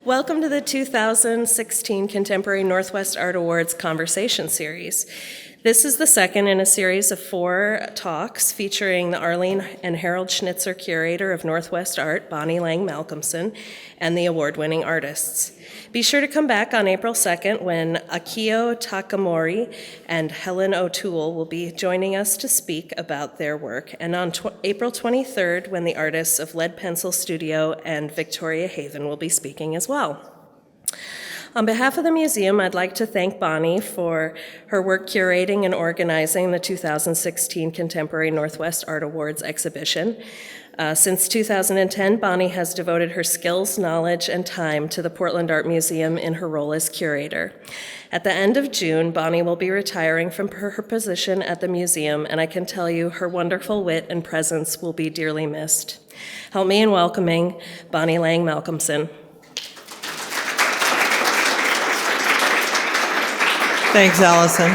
Welcome to the 2016 Contemporary Northwest Art Awards Conversation Series. This is the second in a series of 4 talks featuring the Arlene and Harold Schnitzer Curator of Northwest Art, Bonnie Lang Malcolmson, and the award-winning artists. Be sure to come back on April 2nd when Akio Takamori and Helen O'Toole will be joining us to speak about their work, and on April 23rd when the artists of Lead Pencil Studio and Victoria Haven will be speaking as well. On behalf of the museum, I'd like to thank Bonnie for her work curating and organizing the 2016 Contemporary Northwest Art Awards exhibition. Since 2010, Bonnie has devoted her skills, knowledge, and time to the Portland Art Museum in her role as curator. At the end of June, Bonnie will be retiring from her position at the museum, and I can tell you her wonderful wit and presence will be dearly missed. Help me in welcoming Bonnie Lang Malcolmson. Thanks, Allison.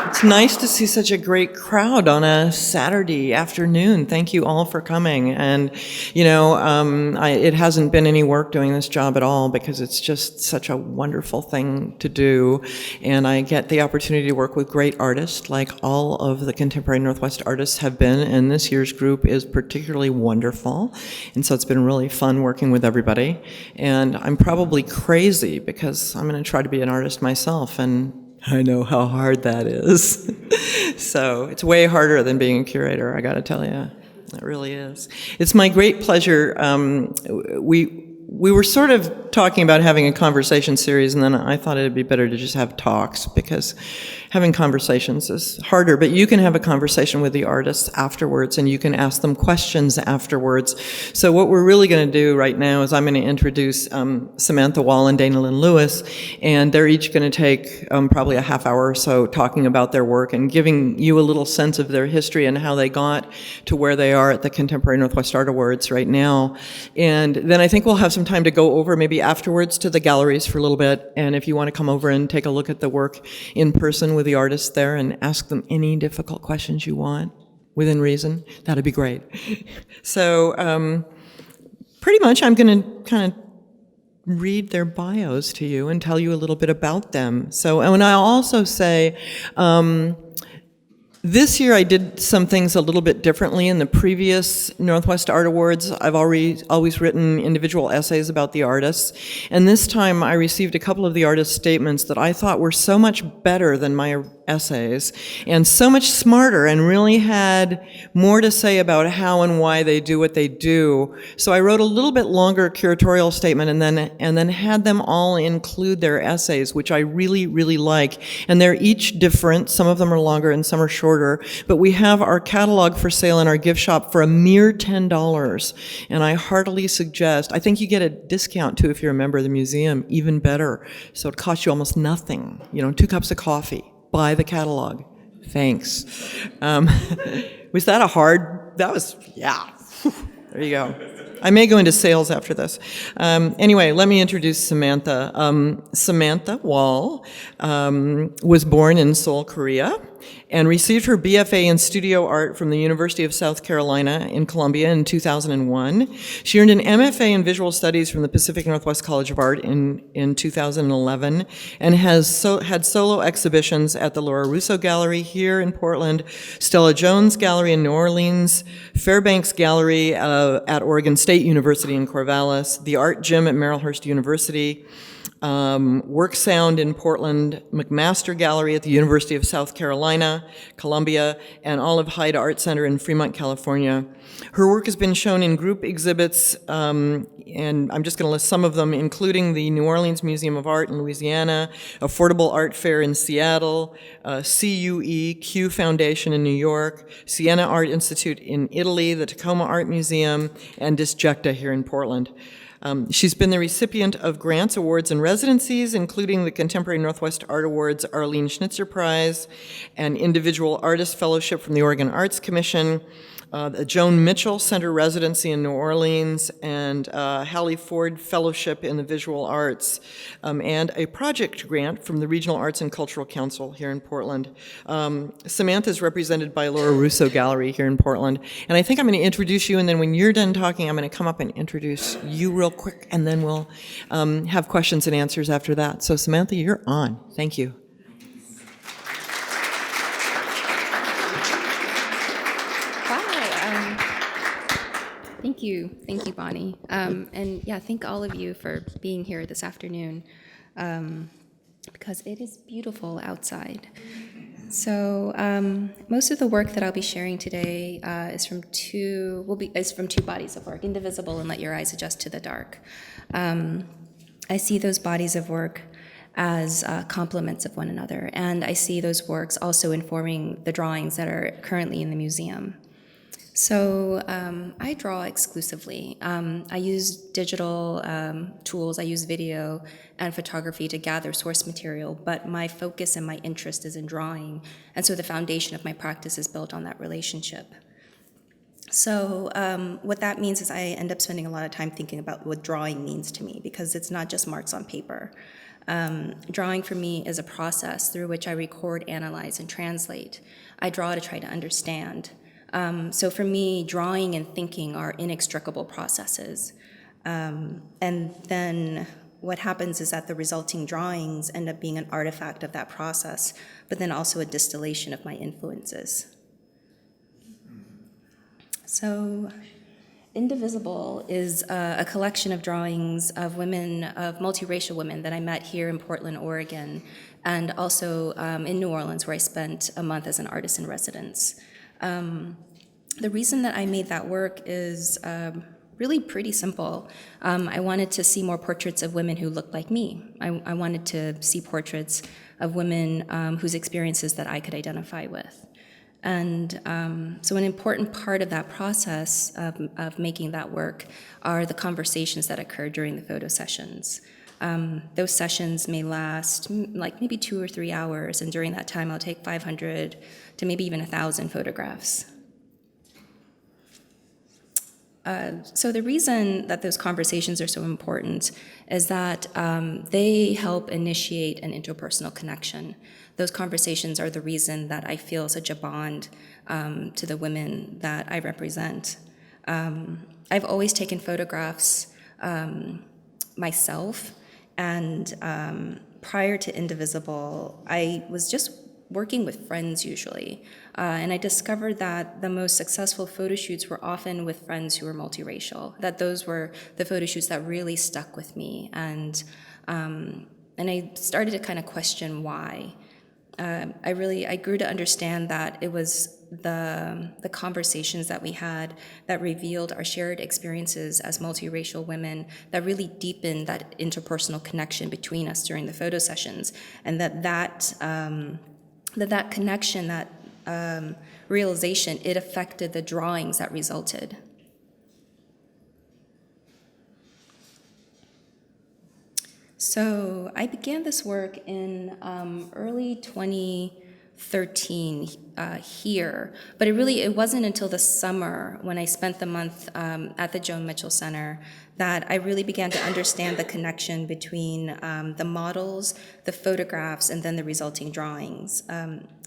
It's nice to see such a great crowd on a Saturday afternoon. Thank you all for coming. And, it hasn't been any work doing this job at all because it's just such a wonderful thing to do. And I get the opportunity to work with great artists like all of the Contemporary Northwest artists have been. And this year's group is particularly wonderful. And so it's been really fun working with everybody. And I'm probably crazy because I'm going to try to be an artist myself. And I know how hard that is. So it's way harder than being a curator, I gotta tell you. It really is. It's my great pleasure. We were sort of talking about having a conversation series, and then I thought it'd be better to just have talks because having conversations is harder, but you can have a conversation with the artists afterwards and you can ask them questions afterwards. So what we're really going to do right now is I'm going to introduce Samantha Wall and Dana Lynn Lewis, and they're each going to take probably a half hour or so talking about their work and giving you a little sense of their history and how they got to where they are at the Contemporary Northwest Art Awards right now. And then I think we'll have some time to go over maybe afterwards to the galleries for a little bit, and if you want to come over and take a look at the work in person with the artists there and ask them any difficult questions you want within reason, that'd be great. So pretty much I'm going to kind of read their bios to you and tell you a little bit about them. So, and I'll also say this year I did some things a little bit differently. In the previous Northwest Art Awards, I've always written individual essays about the artists, and this time I received a couple of the artists' statements that I thought were so much better than my essays and so much smarter and really had more to say about how and why they do what they do. So I wrote a little bit longer curatorial statement and then had them all include their essays, which I really, really like. And they're each different. Some of them are longer and some are shorter. But we have our catalog for sale in our gift shop for a mere $10. And I heartily suggest, I think you get a discount too if you're a member of the museum, even better. So it costs you almost nothing. 2 cups of coffee. Buy the catalog. Thanks. Was that a hard? That was, yeah. There you go. I may go into sales after this. Anyway, let me introduce Samantha. Samantha Wall was born in Seoul, Korea, and received her BFA in studio art from the University of South Carolina in Columbia in 2001. She earned an MFA in visual studies from the Pacific Northwest College of Art in 2011, and has had solo exhibitions at the Laura Russo Gallery here in Portland, Stella Jones Gallery in New Orleans, Fairbanks Gallery at Oregon State University in Corvallis, the Art Gym at Marylhurst University, Work Sound in Portland, McMaster Gallery at the University of South Carolina, Columbia, and Olive Hyde Art Center in Fremont, California. Her work has been shown in group exhibits, and I'm just going to list some of them, including the New Orleans Museum of Art in Louisiana, Affordable Art Fair in Seattle, CUE, Q Foundation in New York, Siena Art Institute in Italy, the Tacoma Art Museum, and Disjecta here in Portland. She's been the recipient of grants, awards, and residencies, including the Contemporary Northwest Art Awards Arlene Schnitzer Prize, an Individual Artist Fellowship from the Oregon Arts Commission, the Joan Mitchell Center Residency in New Orleans, and Hallie Ford Fellowship in the Visual Arts, and a project grant from the Regional Arts and Cultural Council here in Portland. Samantha is represented by Laura Russo Gallery here in Portland. And I think I'm going to introduce you, and then when you're done talking, I'm going to come up and introduce you real quick, and then we'll have questions and answers after that. So Samantha, you're on. Thank you. Thank you, Bonnie. And yeah, thank all of you for being here this afternoon, because it is beautiful outside. So most of the work that I'll be sharing today is from two bodies of work: Indivisible and Let Your Eyes Adjust to the Dark. I see those bodies of work as complements of one another, and I see those works also informing the drawings that are currently in the museum. So I draw exclusively. I use digital tools, I use video and photography to gather source material, but my focus and my interest is in drawing, and so the foundation of my practice is built on that relationship. So what that means is I end up spending a lot of time thinking about what drawing means to me, because it's not just marks on paper. Drawing for me is a process through which I record, analyze, and translate. I draw to try to understand. So for me, drawing and thinking are inextricable processes. And then what happens is that the resulting drawings end up being an artifact of that process, but then also a distillation of my influences. So Indivisible is a collection of drawings of women, of multiracial women that I met here in Portland, Oregon, and also in New Orleans, where I spent a month as an artist in residence. The reason that I made that work is really pretty simple. I wanted to see more portraits of women who looked like me. I wanted to see portraits of women whose experiences that I could identify with. And so an important part of that process of making that work are the conversations that occur during the photo sessions. Those sessions may last like maybe 2 or 3 hours, and during that time I'll take 500 to maybe even 1,000 photographs. So the reason that those conversations are so important is that they help initiate an interpersonal connection. Those conversations are the reason that I feel such a bond to the women that I represent. I've always taken photographs myself, and prior to Indivisible, I was just working with friends usually. And I discovered that the most successful photo shoots were often with friends who were multiracial, that those were the photo shoots that really stuck with me. And I started to kind of question why. I grew to understand that it was the conversations that we had that revealed our shared experiences as multiracial women that really deepened that interpersonal connection between us during the photo sessions, and that connection, that realization, it affected the drawings that resulted. So I began this work in early 2013 here, but it wasn't until the summer when I spent the month at the Joan Mitchell Center that I really began to understand the connection between the models, the photographs, and then the resulting drawings.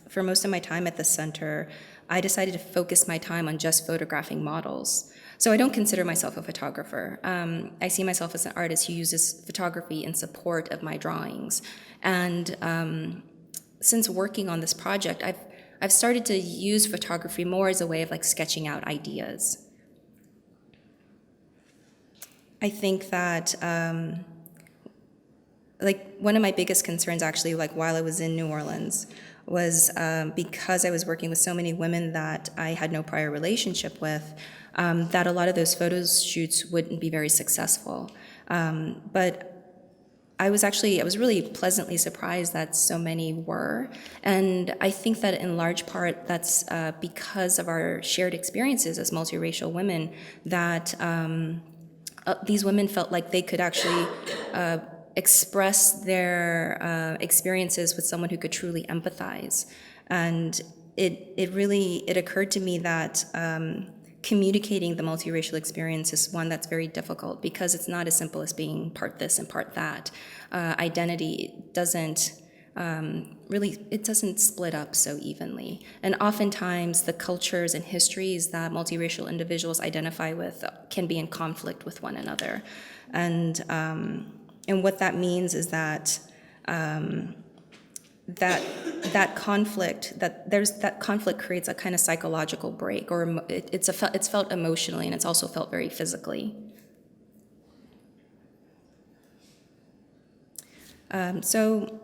For most of my time at the center, I decided to focus my time on just photographing models. So I don't consider myself a photographer. I see myself as an artist who uses photography in support of my drawings. And since working on this project, I've started to use photography more as a way of like sketching out ideas. I think that like one of my biggest concerns actually, like while I was in New Orleans, was because I was working with so many women that I had no prior relationship with, that a lot of those photo shoots wouldn't be very successful. But I was really pleasantly surprised that so many were. And I think that in large part that's because of our shared experiences as multiracial women, that these women felt like they could actually express their experiences with someone who could truly empathize. And it occurred to me that communicating the multiracial experience is one that's very difficult because it's not as simple as being part this and part that. Identity doesn't it doesn't split up so evenly. And oftentimes the cultures and histories that multiracial individuals identify with can be in conflict with one another. And what that means is that that conflict creates a kind of psychological break, or it's felt emotionally, and it's also felt very physically. So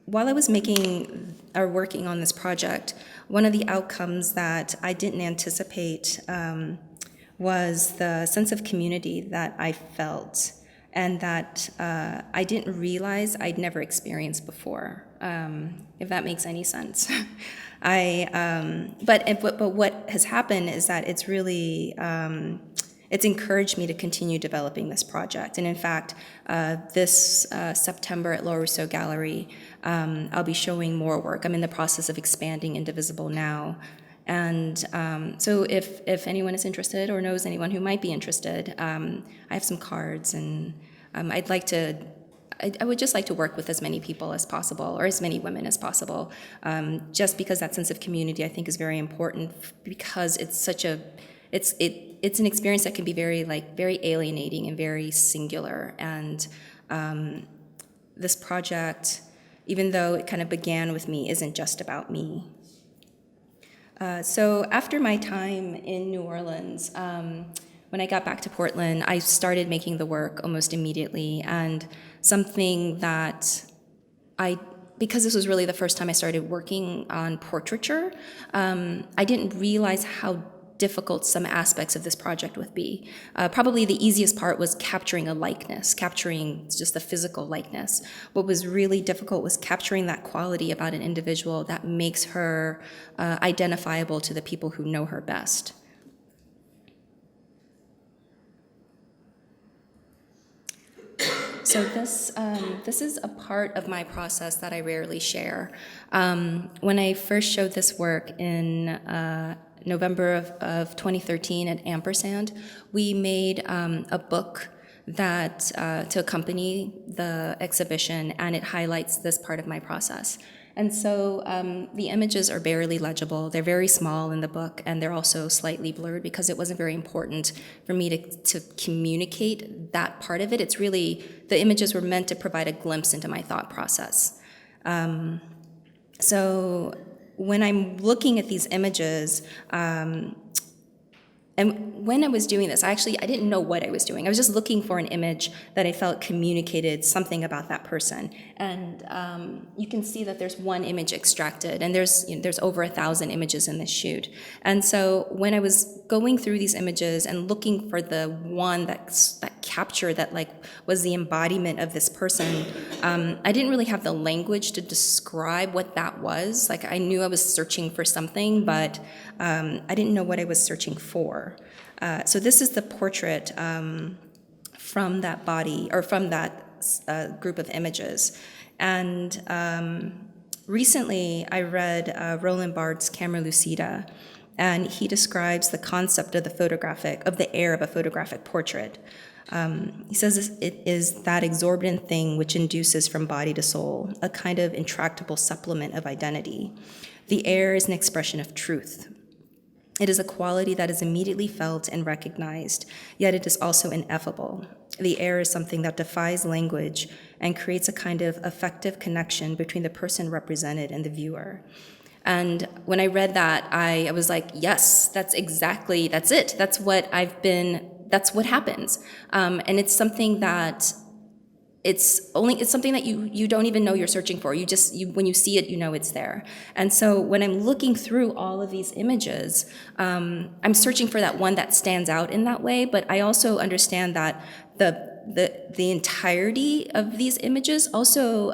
while I was working on this project, one of the outcomes that I didn't anticipate was the sense of community that I felt, and that I didn't realize I'd never experienced before, if that makes any sense. But what has happened is that it's really it's encouraged me to continue developing this project. And in fact, this September at Lower Rousseau Gallery, I'll be showing more work. I'm in the process of expanding Indivisible now. And so if anyone is interested or knows anyone who might be interested, I have some cards, and I would just like to work with as many people as possible, or as many women as possible, just because that sense of community I think is very important, because it's an experience that can be very alienating and very singular. And this project, even though it kind of began with me, isn't just about me. So after my time in New Orleans, when I got back to Portland, I started making the work almost immediately. And something that because this was really the first time I started working on portraiture, I didn't realize how difficult some aspects of this project would be. Probably the easiest part was capturing a likeness, capturing just the physical likeness. What was really difficult was capturing that quality about an individual that makes her identifiable to the people who know her best. So this is a part of my process that I rarely share. When I first showed this work in November of 2013 at Ampersand, we made a book that to accompany the exhibition, and it highlights this part of my process. And so the images are barely legible. They're very small in the book, and they're also slightly blurred because it wasn't very important for me to communicate that part of it. It's really, the images were meant to provide a glimpse into my thought process. So when I'm looking at these images, and when I was doing this, I didn't know what I was doing. I was just looking for an image that I felt communicated something about that person. And you can see that there's one image extracted, and there's over 1,000 images in this shoot. And so when I was going through these images and looking for the one that captured, that was the embodiment of this person, I didn't really have the language to describe what that was. I knew I was searching for something, but I didn't know what I was searching for. So this is the portrait from that body, or from that group of images. And recently I read Roland Barthes' Camera Lucida, and he describes the concept of the air of a photographic portrait. He says it is that exorbitant thing which induces from body to soul, a kind of intractable supplement of identity. The air is an expression of truth. It is a quality that is immediately felt and recognized, yet it is also ineffable. The air is something that defies language and creates a kind of affective connection between the person represented and the viewer. And when I read that, I was like, yes, that's it. That's what happens. And it's something that it's something that you don't even know you're searching for. When you see it, you know it's there. And so when I'm looking through all of these images, I'm searching for that one that stands out in that way, but I also understand that the entirety of these images also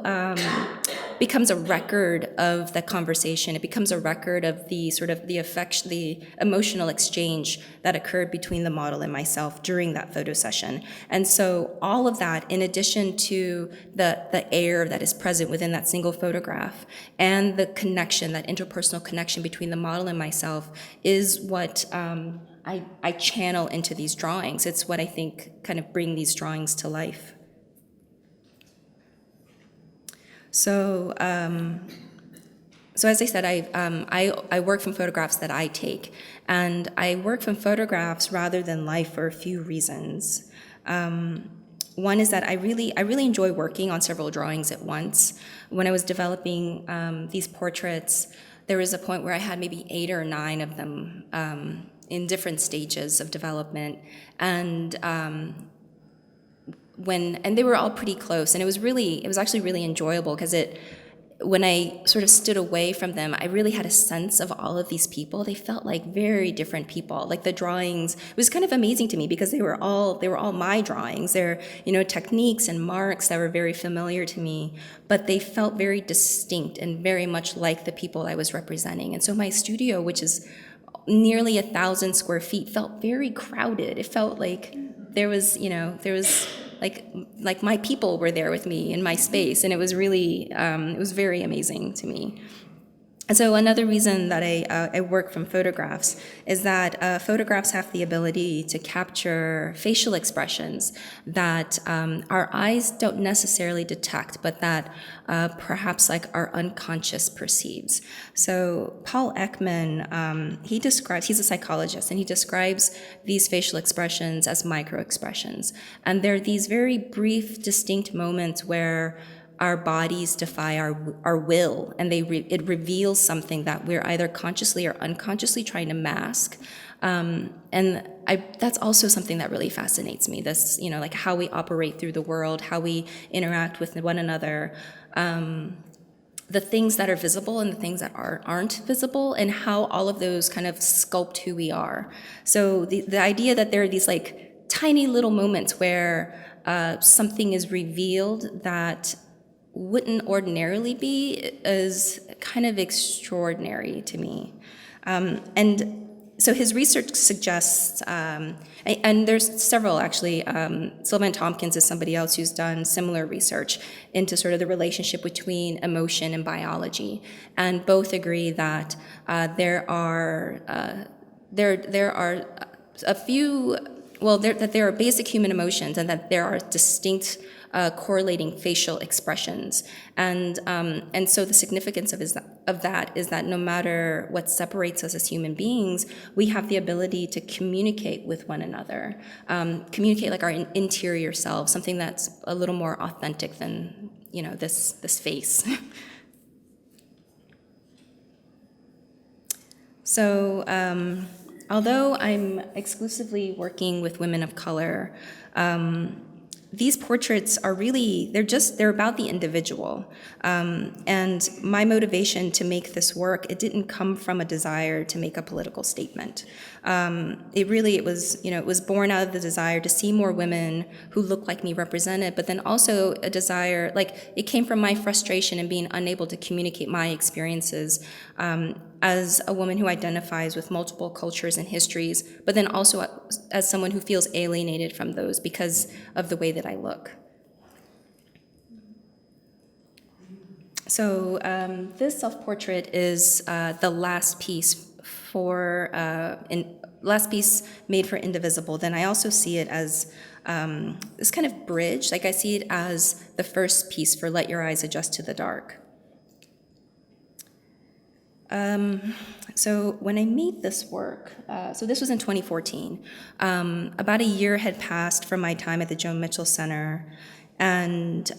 becomes a record of the conversation. It becomes a record of the sort of the affection, the emotional exchange that occurred between the model and myself during that photo session. And so all of that, in addition to the air that is present within that single photograph and the connection, that interpersonal connection between the model and myself, is what I channel into these drawings. It's what I think kind of bring these drawings to life. So as I said, I work from photographs that I take, and I work from photographs rather than life for a few reasons. One is that I really enjoy working on several drawings at once. When I was developing these portraits, there was a point where I had maybe 8 or 9 of them in different stages of development, and they were all pretty close, and it was actually really enjoyable because when I sort of stood away from them, I really had a sense of all of these people. They felt like very different people. Like the drawings, it was kind of amazing to me because they were all my drawings. They're, techniques and marks that were very familiar to me, but they felt very distinct and very much like the people I was representing. And so my studio, which is nearly 1,000 square feet, felt very crowded. It felt like there was like my people were there with me in my space, and it was really, it was very amazing to me. And so another reason that I work from photographs is that photographs have the ability to capture facial expressions that our eyes don't necessarily detect, but that perhaps like our unconscious perceives. So Paul Ekman, he's a psychologist, and he describes these facial expressions as microexpressions. And they're these very brief, distinct moments where our bodies defy our will, and it reveals something that we're either consciously or unconsciously trying to mask. That's also something that really fascinates me. This, like how we operate through the world, how we interact with one another, the things that are visible and the things that aren't visible, and how all of those kind of sculpt who we are. So the idea that there are these like tiny little moments where something is revealed that wouldn't ordinarily be is kind of extraordinary to me. And so his research suggests, and there's several actually, Sylvan Tompkins is somebody else who's done similar research into sort of the relationship between emotion and biology, and both agree that there are a few, that there are basic human emotions, and that there are distinct correlating facial expressions, and so the significance of that is that no matter what separates us as human beings, we have the ability to communicate with one another, communicate like our interior self, something that's a little more authentic than this face. So although I'm exclusively working with women of color, these portraits are really, they're about the individual. And my motivation to make this work, it didn't come from a desire to make a political statement. It was born out of the desire to see more women who look like me represented, but then also a desire, like it came from my frustration in being unable to communicate my experiences as a woman who identifies with multiple cultures and histories, but then also as someone who feels alienated from those because of the way that I look. So this self-portrait is the last piece made for Indivisible. Then I also see it as this kind of bridge, like I see it as the first piece for Let Your Eyes Adjust to the Dark. So when I made this work, so this was in 2014, about a year had passed from my time at the Joan Mitchell Center, and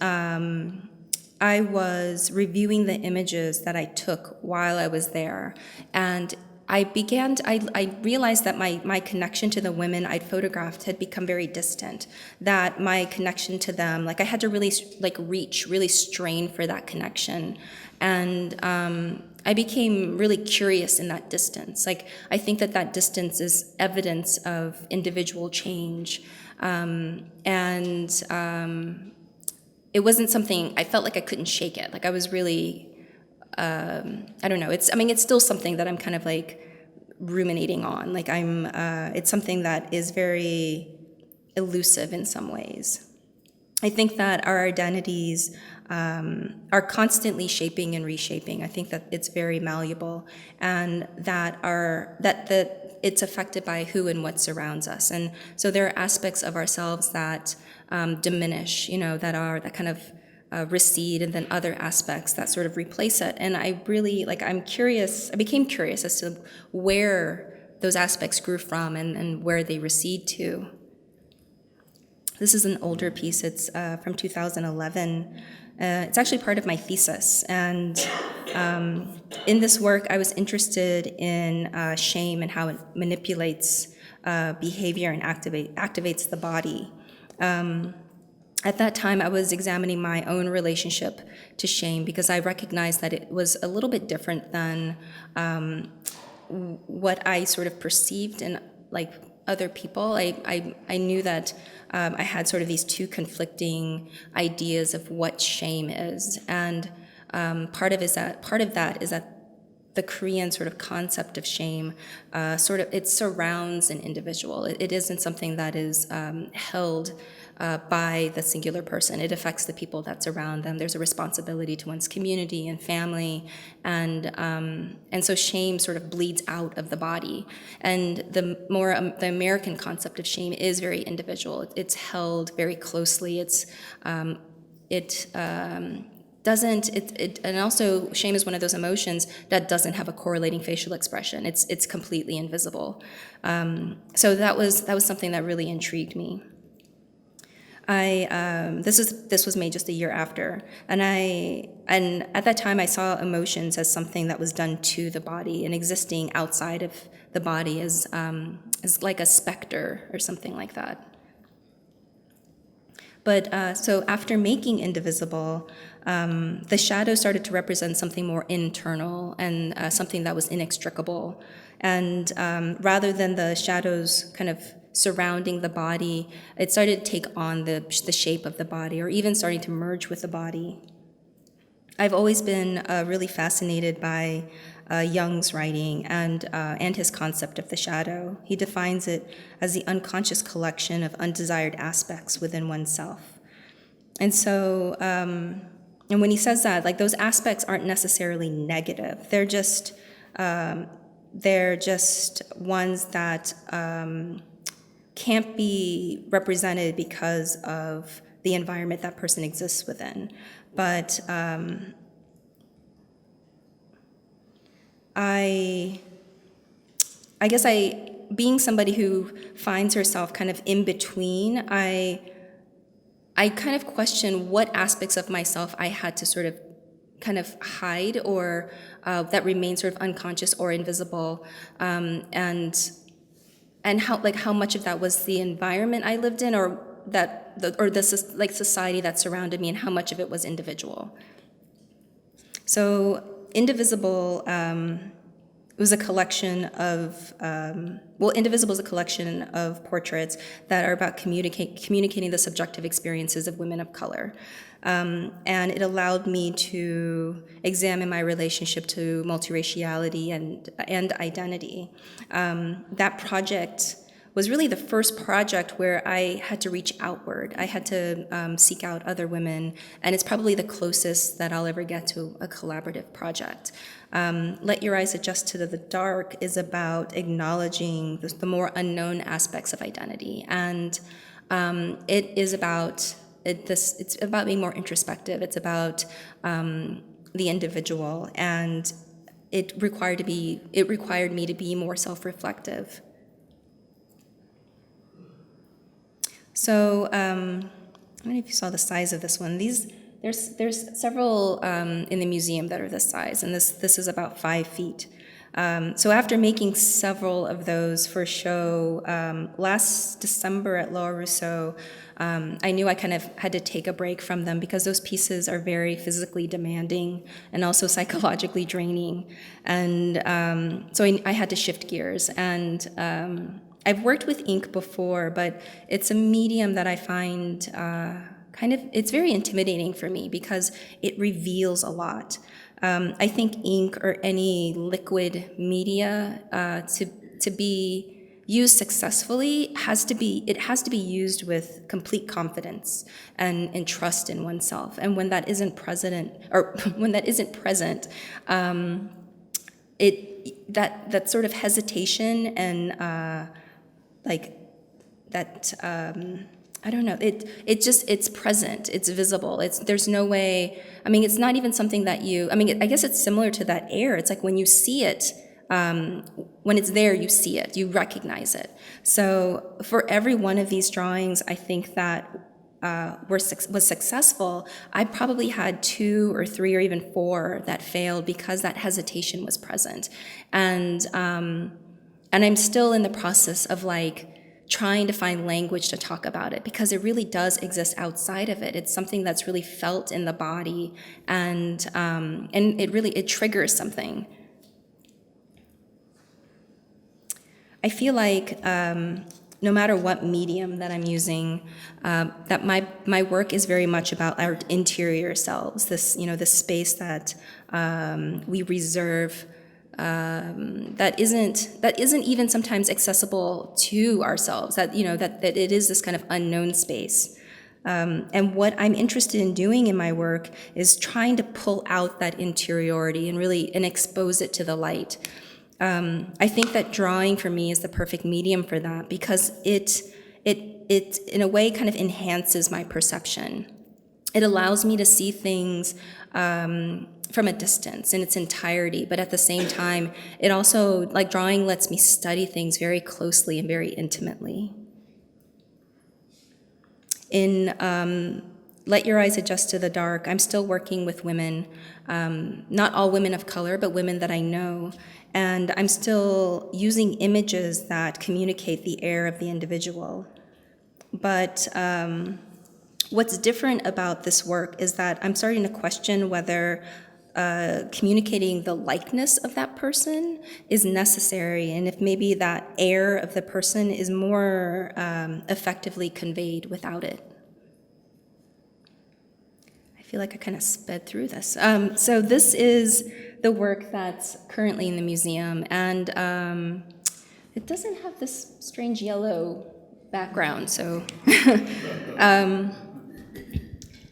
I was reviewing the images that I took while I was there, and I realized that my connection to the women I'd photographed had become very distant, that my connection to them, like I had to really really strain for that connection. And I became really curious in that distance. Like, I think that distance is evidence of individual change. It it wasn't something, I felt like I couldn't shake it. Like I was really, I don't know, it's still something that I'm kind of like ruminating on. Like it's something that is very elusive in some ways. I think that our identities are constantly shaping and reshaping. I think that it's very malleable, and that it's affected by who and what surrounds us. And so there are aspects of ourselves that diminish, that kind of recede, and then other aspects that sort of replace it. And I became curious as to where those aspects grew from and where they recede to. This is an older piece. It's from 2011. It's actually part of my thesis. And in this work, I was interested in shame and how it manipulates behavior and activates the body. At that time, I was examining my own relationship to shame because I recognized that it was a little bit different than what I sort of perceived in like other people. I knew that I had sort of these two conflicting ideas of what shame is, and part of that is that the Korean sort of concept of shame it surrounds an individual. It isn't something that is held by the singular person. It affects the people that surround them. There's a responsibility to one's community and family, and so shame sort of bleeds out of the body. And the American concept of shame is very individual. It's held very closely. And also shame is one of those emotions that doesn't have a correlating facial expression. It's completely invisible. So that was something that really intrigued me. This was made just a year after, and at that time I saw emotions as something that was done to the body and existing outside of the body as like a specter or something like that. But so after making Indivisible, the shadow started to represent something more internal and something that was inextricable. And rather than the shadows kind of surrounding the body, it started to take on the shape of the body, or even starting to merge with the body. I've always been really fascinated by Jung's writing and his concept of the shadow. He defines it as the unconscious collection of undesired aspects within oneself. And so, and when he says that, like, those aspects aren't necessarily negative. They're just ones that can't be represented because of the environment that person exists within. But I guess being somebody who finds herself kind of in between, I kind of question what aspects of myself I had to sort of kind of hide, or that remain sort of unconscious or invisible, and how much of that was the environment I lived in, or the society that surrounded me, and how much of it was individual. So Indivisible was a collection of Indivisible is a collection of portraits that are about communicating the subjective experiences of women of color. And it allowed me to examine my relationship to multiraciality and identity. That project was really the first project where I had to reach outward. I had to seek out other women, and it's probably the closest that I'll ever get to a collaborative project. Let Your Eyes Adjust to the Dark is about acknowledging the more unknown aspects of identity, and it's about being more introspective. It's about the individual, and it required me to be more self-reflective. So I don't know if you saw the size of this one. There's several in the museum that are this size, and this is about 5 feet. So after making several of those for show last December at Laura Rousseau, I knew I kind of had to take a break from them because those pieces are very physically demanding and also psychologically draining. And so I had to shift gears. And I've worked with ink before, but it's a medium that I find it's very intimidating for me because it reveals a lot. I think ink or any liquid media to be used successfully has to be used with complete confidence and trust in oneself. And when that isn't present, that sort of hesitation and I don't know, it's present, it's visible, there's no way, I mean, it's not even something that I guess it's similar to that air. It's like when you see it, when it's there, you see it, you recognize it. So for every one of these drawings, I think that was successful, I probably had 2 or 3 or even 4 that failed because that hesitation was present. And I'm still in the process of trying to find language to talk about it, because it really does exist outside of it. It's something that's really felt in the body, and it triggers something. I feel like no matter what medium that I'm using, that my work is very much about our interior selves. This space that we reserve. That isn't even sometimes accessible to ourselves, that it is this kind of unknown space. And what I'm interested in doing in my work is trying to pull out that interiority and expose it to the light. I think that drawing for me is the perfect medium for that, because it in a way kind of enhances my perception. It allows me to see things from a distance in its entirety, but at the same time, it also, drawing lets me study things very closely and very intimately. In Let Your Eyes Adjust to the Dark, I'm still working with women, not all women of color, but women that I know, and I'm still using images that communicate the air of the individual. But what's different about this work is that I'm starting to question whether communicating the likeness of that person is necessary, and if maybe that air of the person is more effectively conveyed without it. I feel like I kind of sped through this. So this is the work that's currently in the museum, and it doesn't have this strange yellow background, so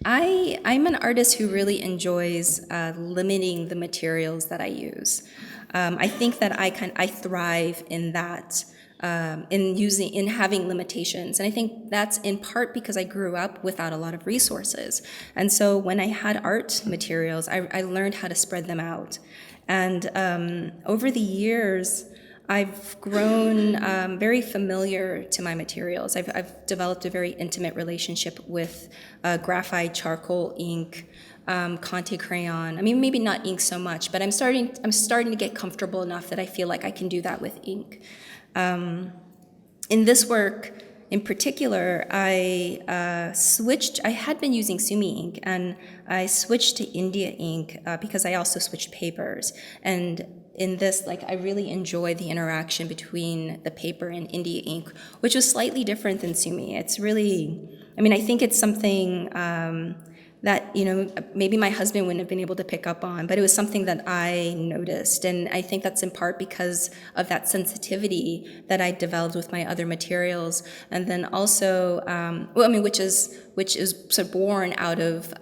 I'm an artist who really enjoys limiting the materials that I use. I think that I thrive in that, in having limitations, and I think that's in part because I grew up without a lot of resources. And so when I had art materials, I learned how to spread them out. And over the years, I've grown very familiar to my materials. I've developed a very intimate relationship with graphite, charcoal, ink, Conte crayon. I mean, maybe not ink so much, but I'm starting to get comfortable enough that I feel like I can do that with ink. In this work, in particular, I had been using Sumi ink, and I switched to India ink because I also switched papers. And in this, I really enjoy the interaction between the paper and India ink, which was slightly different than Sumi. It's really, I think it's something that, maybe my husband wouldn't have been able to pick up on, but it was something that I noticed. And I think that's in part because of that sensitivity that I developed with my other materials. And then also, which is sort of born out of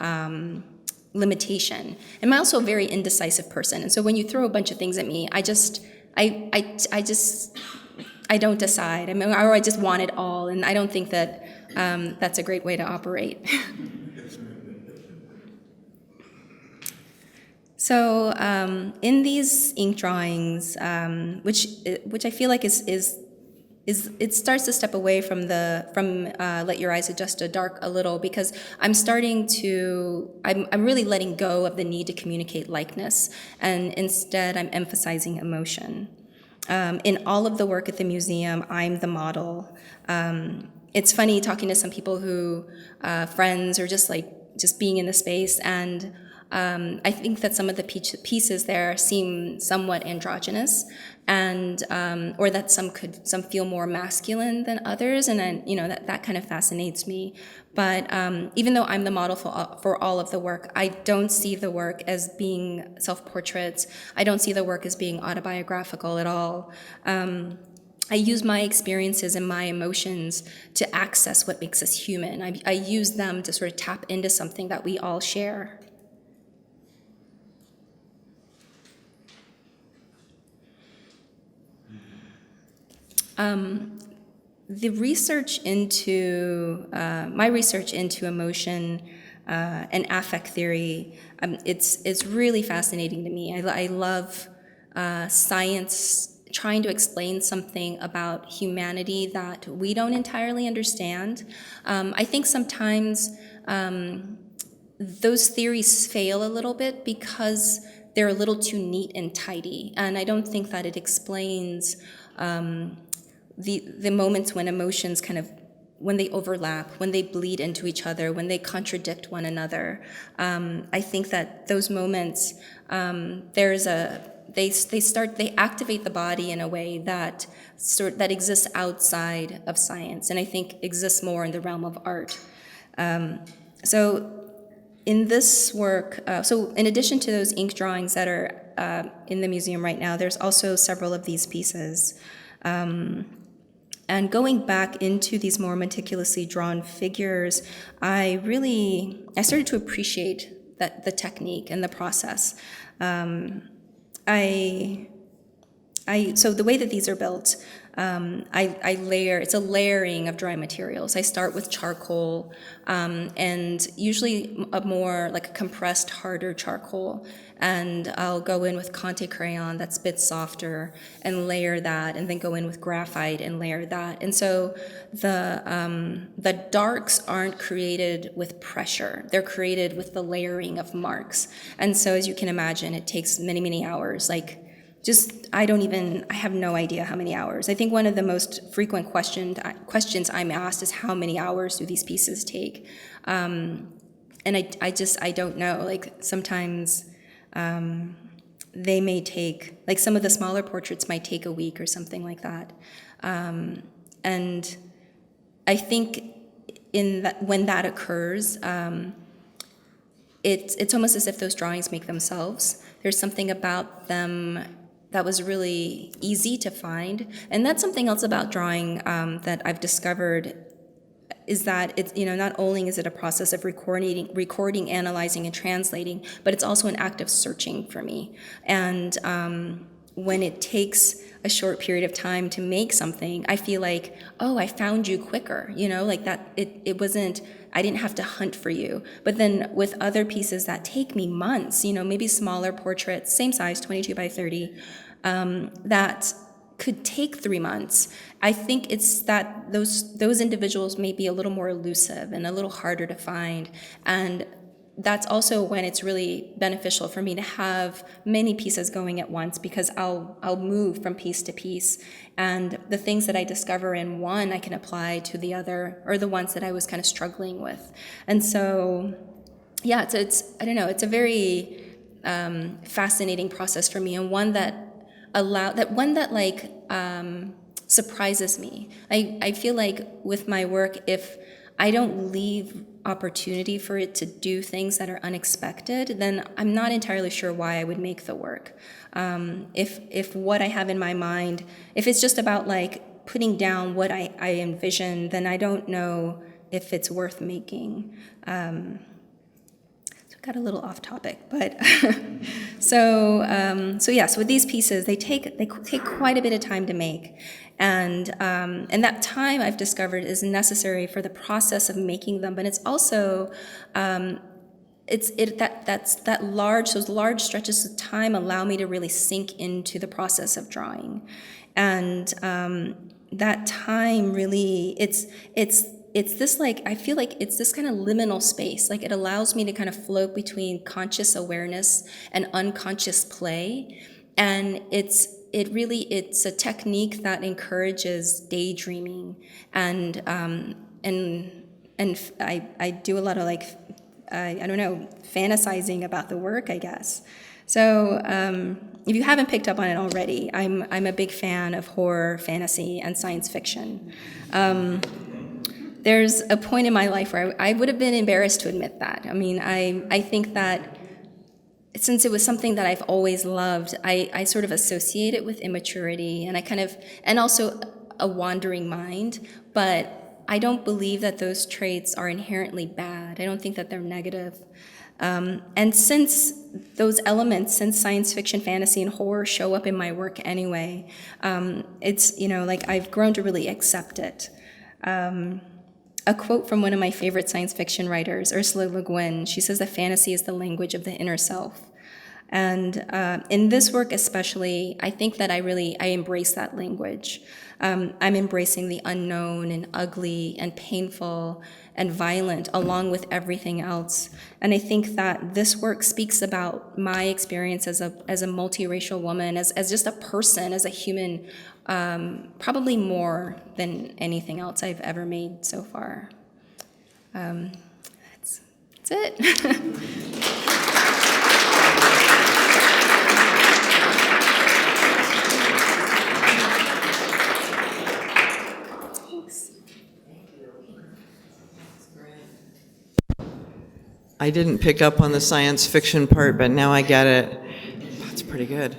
limitation. And I'm also a very indecisive person. And so when you throw a bunch of things at me, I don't decide. Or I just want it all. And I don't think that that's a great way to operate. So in these ink drawings, which I feel like is it starts to step away from Let Your Eyes Adjust to Dark a little, because I'm really letting go of the need to communicate likeness, and instead I'm emphasizing emotion. In all of the work at the museum, I'm the model. It's funny talking to some people who, friends, or just being in the space, and I think that some of the pieces there seem somewhat androgynous, and or that some feel more masculine than others, and then that kind of fascinates me. But even though I'm the model for all of the work, I don't see the work as being self-portraits. I don't see the work as being autobiographical at all. I use my experiences and my emotions to access what makes us human. I use them to sort of tap into something that we all share. The research into, my research into emotion and affect theory, it's really fascinating to me. I love science trying to explain something about humanity that we don't entirely understand. I think sometimes those theories fail a little bit because they're a little too neat and tidy, and I don't think that it explains the moments when emotions when they overlap, when they bleed into each other, when they contradict one another. I think that those moments, they activate the body in a way that exists outside of science, and I think exists more in the realm of art. So in this work, so in addition to those ink drawings that are in the museum right now, there's also several of these pieces. And going back into these more meticulously drawn figures, I started to appreciate the technique and the process. So the way that these are built, it's a layering of dry materials. I start with charcoal, and usually a more like a compressed, harder charcoal, and I'll go in with Conte crayon that's a bit softer and layer that, and then go in with graphite and layer that. And so the darks aren't created with pressure. They're created with the layering of marks. And so as you can imagine, it takes many, many hours. I have no idea how many hours. I think one of the most frequent questions I'm asked is how many hours do these pieces take? And I don't know. Sometimes they may take, some of the smaller portraits might take a week or something like that. And I think when that occurs, it's almost as if those drawings make themselves. There's something about them that was really easy to find. And that's something else about drawing that I've discovered, is that it's, not only is it a process of recording, analyzing, and translating, but it's also an act of searching for me. And when it takes a short period of time to make something, I feel like, oh, I found you quicker, that it wasn't, I didn't have to hunt for you. But then with other pieces that take me months, maybe smaller portraits, same size, 22 by 30, that could take 3 months. I think it's that those individuals may be a little more elusive and a little harder to find. And that's also when it's really beneficial for me to have many pieces going at once, because I'll move from piece to piece, and the things that I discover in one I can apply to the other, or the ones that I was kind of struggling with. And so, yeah, it's I don't know, it's a very fascinating process for me, and one that surprises me. I feel like with my work, if I don't leave opportunity for it to do things that are unexpected, then I'm not entirely sure why I would make the work. If what I have in my mind, if it's just about putting down what I envision, then I don't know if it's worth making. Got a little off topic, but so with these pieces, they take quite a bit of time to make, and that time I've discovered is necessary for the process of making them. But it's also those large stretches of time allow me to really sink into the process of drawing, and that time really it's this I feel like it's this kind of liminal space. It allows me to kind of float between conscious awareness and unconscious play. And it's a technique that encourages daydreaming. And I do a lot of I don't know, fantasizing about the work, I guess. So if you haven't picked up on it already, I'm a big fan of horror, fantasy, and science fiction. There's a point in my life where I would have been embarrassed to admit that. I mean, I think that since it was something that I've always loved, I sort of associate it with immaturity and also a wandering mind, but I don't believe that those traits are inherently bad. I don't think that they're negative. And since those elements, since science fiction, fantasy, and horror show up in my work anyway, it's, like I've grown to really accept it. A quote from one of my favorite science fiction writers, Ursula Le Guin, she says that fantasy is the language of the inner self. And in this work especially, I think that I embrace that language. I'm embracing the unknown and ugly and painful and violent along with everything else. And I think that this work speaks about my experience as a multiracial woman, as just a person, as a human, probably more than anything else I've ever made so far. That's it. I didn't pick up on the science fiction part, but now I get it. That's pretty good.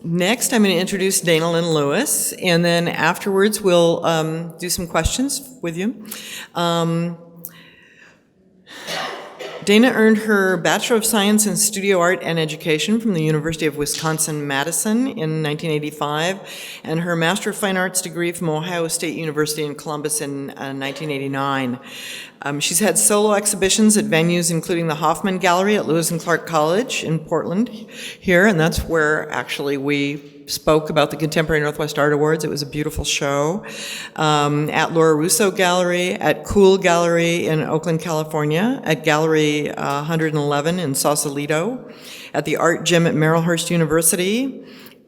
Next, I'm going to introduce Dana Lynn Lewis, and then afterwards we'll do some questions with you. Dana earned her Bachelor of Science in Studio Art and Education from the University of Wisconsin-Madison in 1985, and her Master of Fine Arts degree from Ohio State University in Columbus in 1989. She's had solo exhibitions at venues including the Hoffman Gallery at Lewis and Clark College in Portland here, and that's where actually we spoke about the Contemporary Northwest Art Awards. It was a beautiful show. At Laura Russo Gallery, at Cool Gallery in Oakland, California, at Gallery 111 in Sausalito, at the Art Gym at Marylhurst University,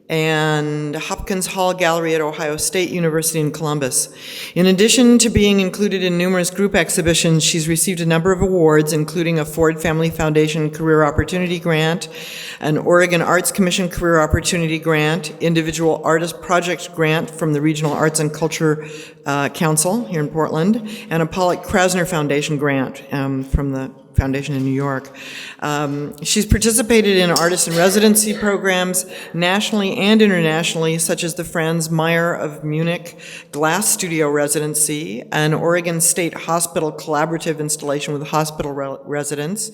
and Hopkins Hall Gallery at Ohio State University in Columbus. In addition to being included in numerous group exhibitions, she's received a number of awards, including a Ford Family Foundation Career Opportunity Grant, an Oregon Arts Commission Career Opportunity Grant, Individual Artist Project Grant from the Regional Arts and Culture Council here in Portland, and a Pollock Krasner Foundation Grant from the Foundation in New York. She's participated in artist in residency programs nationally and internationally, such as the Franz Mayer of Munich Glass Studio Residency, an Oregon State Hospital collaborative installation with hospital residents,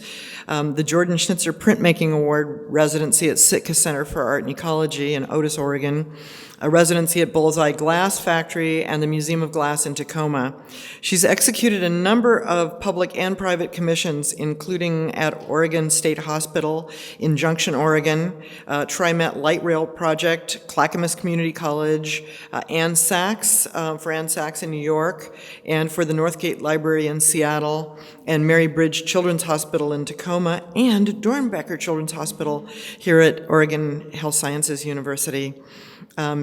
the Jordan Schnitzer Printmaking Award residency at Sitka Center for Art and Ecology in Otis, Oregon, a residency at Bullseye Glass Factory, and the Museum of Glass in Tacoma. She's executed a number of public and private commissions, including at Oregon State Hospital in Junction, Oregon, TriMet Light Rail Project, Clackamas Community College, Ann Sachs, for Ann Sachs in New York, and for the Northgate Library in Seattle, and Mary Bridge Children's Hospital in Tacoma, and Dornbecker Children's Hospital here at Oregon Health Sciences University.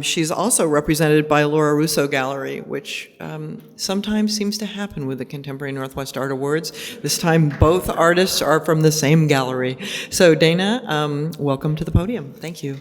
She's also represented by Laura Russo Gallery, which sometimes seems to happen with the Contemporary Northwest Art Awards. This time, both artists are from the same gallery. So, Dana, welcome to the podium. Thank you.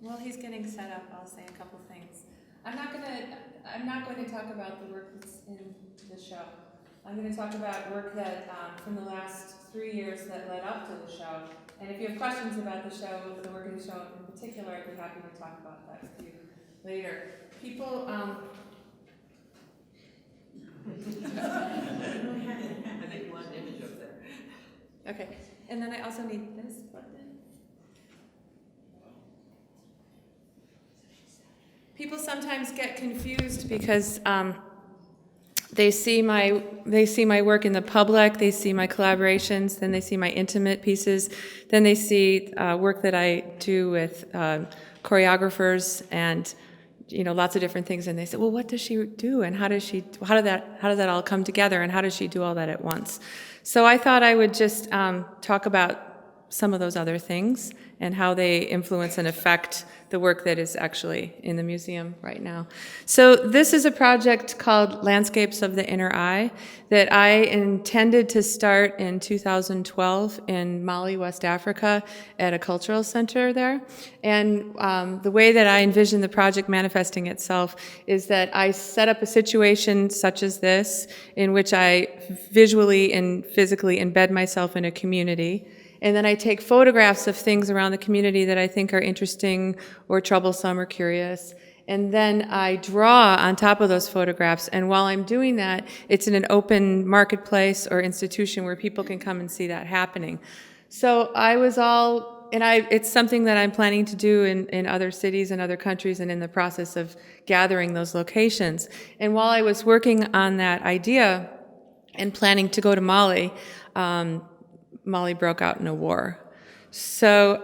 While he's getting set up, I'll say a couple things. I'm not going to talk about the work that's in the show. I'm going to talk about work that from the last 3 years that led up to the show. And if you have questions about the show, the work in the show in particular, I'd be happy to talk about that with you later. People. I think one image up there. Okay, and then I also need this plugged in. people sometimes get confused because they see my work in the public, they see my collaborations, then they see my intimate pieces, then they see work that I do with choreographers and lots of different things, and they say, well, what does she do, and how does that all come together, and how does she do all that at once? So I thought I would just talk about some of those other things and how they influence and affect the work that is actually in the museum right now. So this is a project called Landscapes of the Inner Eye that I intended to start in 2012 in Mali, West Africa, at a cultural center there. And the way that I envision the project manifesting itself is that I set up a situation such as this in which I visually and physically embed myself in a community. And then I take photographs of things around the community that I think are interesting or troublesome or curious. And then I draw on top of those photographs. And while I'm doing that, it's in an open marketplace or institution where people can come and see that happening. So it's something that I'm planning to do in other cities and other countries, and in the process of gathering those locations. And while I was working on that idea and planning to go to Mali, Mali broke out in a war. So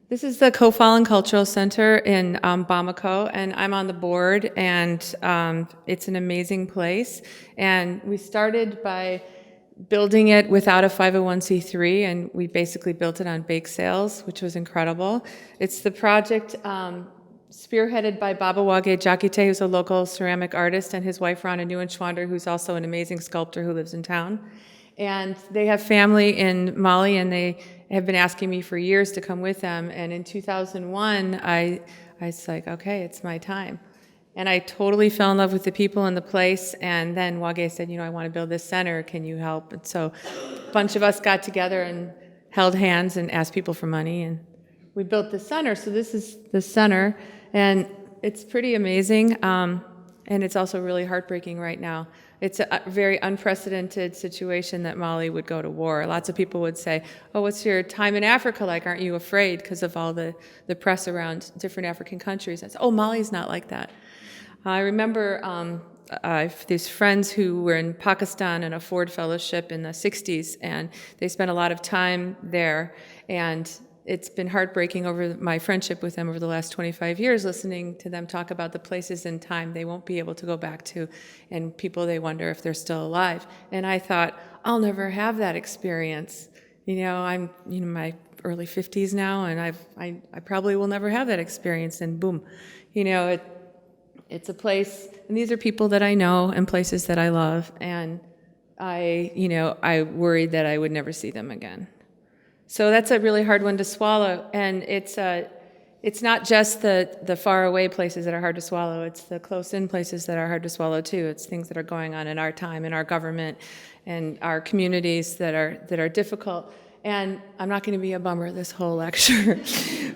this is the Kofallen Cultural Center in Bamako, and I'm on the board, and it's an amazing place. And we started by building it without a 501c3, and we basically built it on bake sales, which was incredible. It's the project spearheaded by Baba Wage Jakite, who's a local ceramic artist, and his wife Rana Nuenschwander, who's also an amazing sculptor who lives in town. And they have family in Mali, and they have been asking me for years to come with them. And in 2001, I was like, okay, it's my time. And I totally fell in love with the people and the place. And then Wage said, I want to build this center. Can you help? And so a bunch of us got together and held hands and asked people for money. And we built the center. So this is the center. And it's pretty amazing. And it's also really heartbreaking right now. It's a very unprecedented situation that Mali would go to war. Lots of people would say, oh, what's your time in Africa like? Aren't you afraid because of all the press around different African countries? I said, oh, Mali's not like that. I remember I have these friends who were in Pakistan in a Ford Fellowship in the 60s, and they spent a lot of time there. And it's been heartbreaking over my friendship with them over the last 25 years, listening to them talk about the places in time they won't be able to go back to, and people they wonder if they're still alive. And I thought, I'll never have that experience. I'm in my early 50s now, and I probably will never have that experience. And boom, it's a place, and these are people that I know and places that I love, and I worried that I would never see them again. So that's a really hard one to swallow, and it's not just the far away places that are hard to swallow, it's the close in places that are hard to swallow too. It's things that are going on in our time, in our government, and our communities that are difficult. And I'm not going to be a bummer this whole lecture.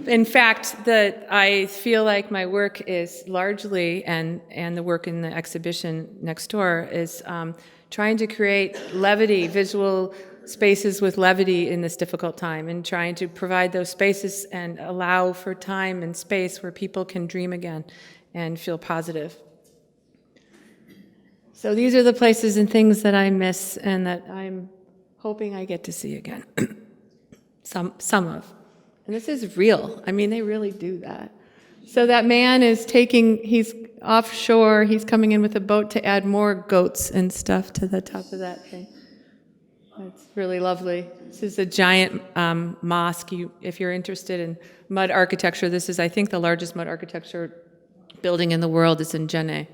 In fact, I feel like my work is largely, and the work in the exhibition next door is trying to create levity, visual spaces with levity in this difficult time, and trying to provide those spaces and allow for time and space where people can dream again and feel positive. So these are the places and things that I miss and that I'm hoping I get to see again. some of. And this is real. I mean, they really do that. So that man he's offshore, he's coming in with a boat to add more goats and stuff to the top of that thing. It's really lovely. This is a giant mosque. If you're interested in mud architecture, this is, I think, the largest mud architecture building in the world. It's in Jenne.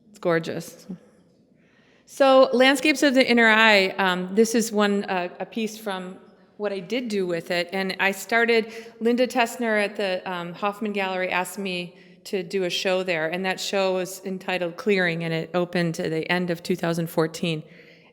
It's gorgeous. So, Landscapes of the Inner Eye, this is a piece from what I did do with it. And I started, Linda Tessner at the Hoffman Gallery asked me to do a show there. And that show was entitled Clearing, and it opened at the end of 2014.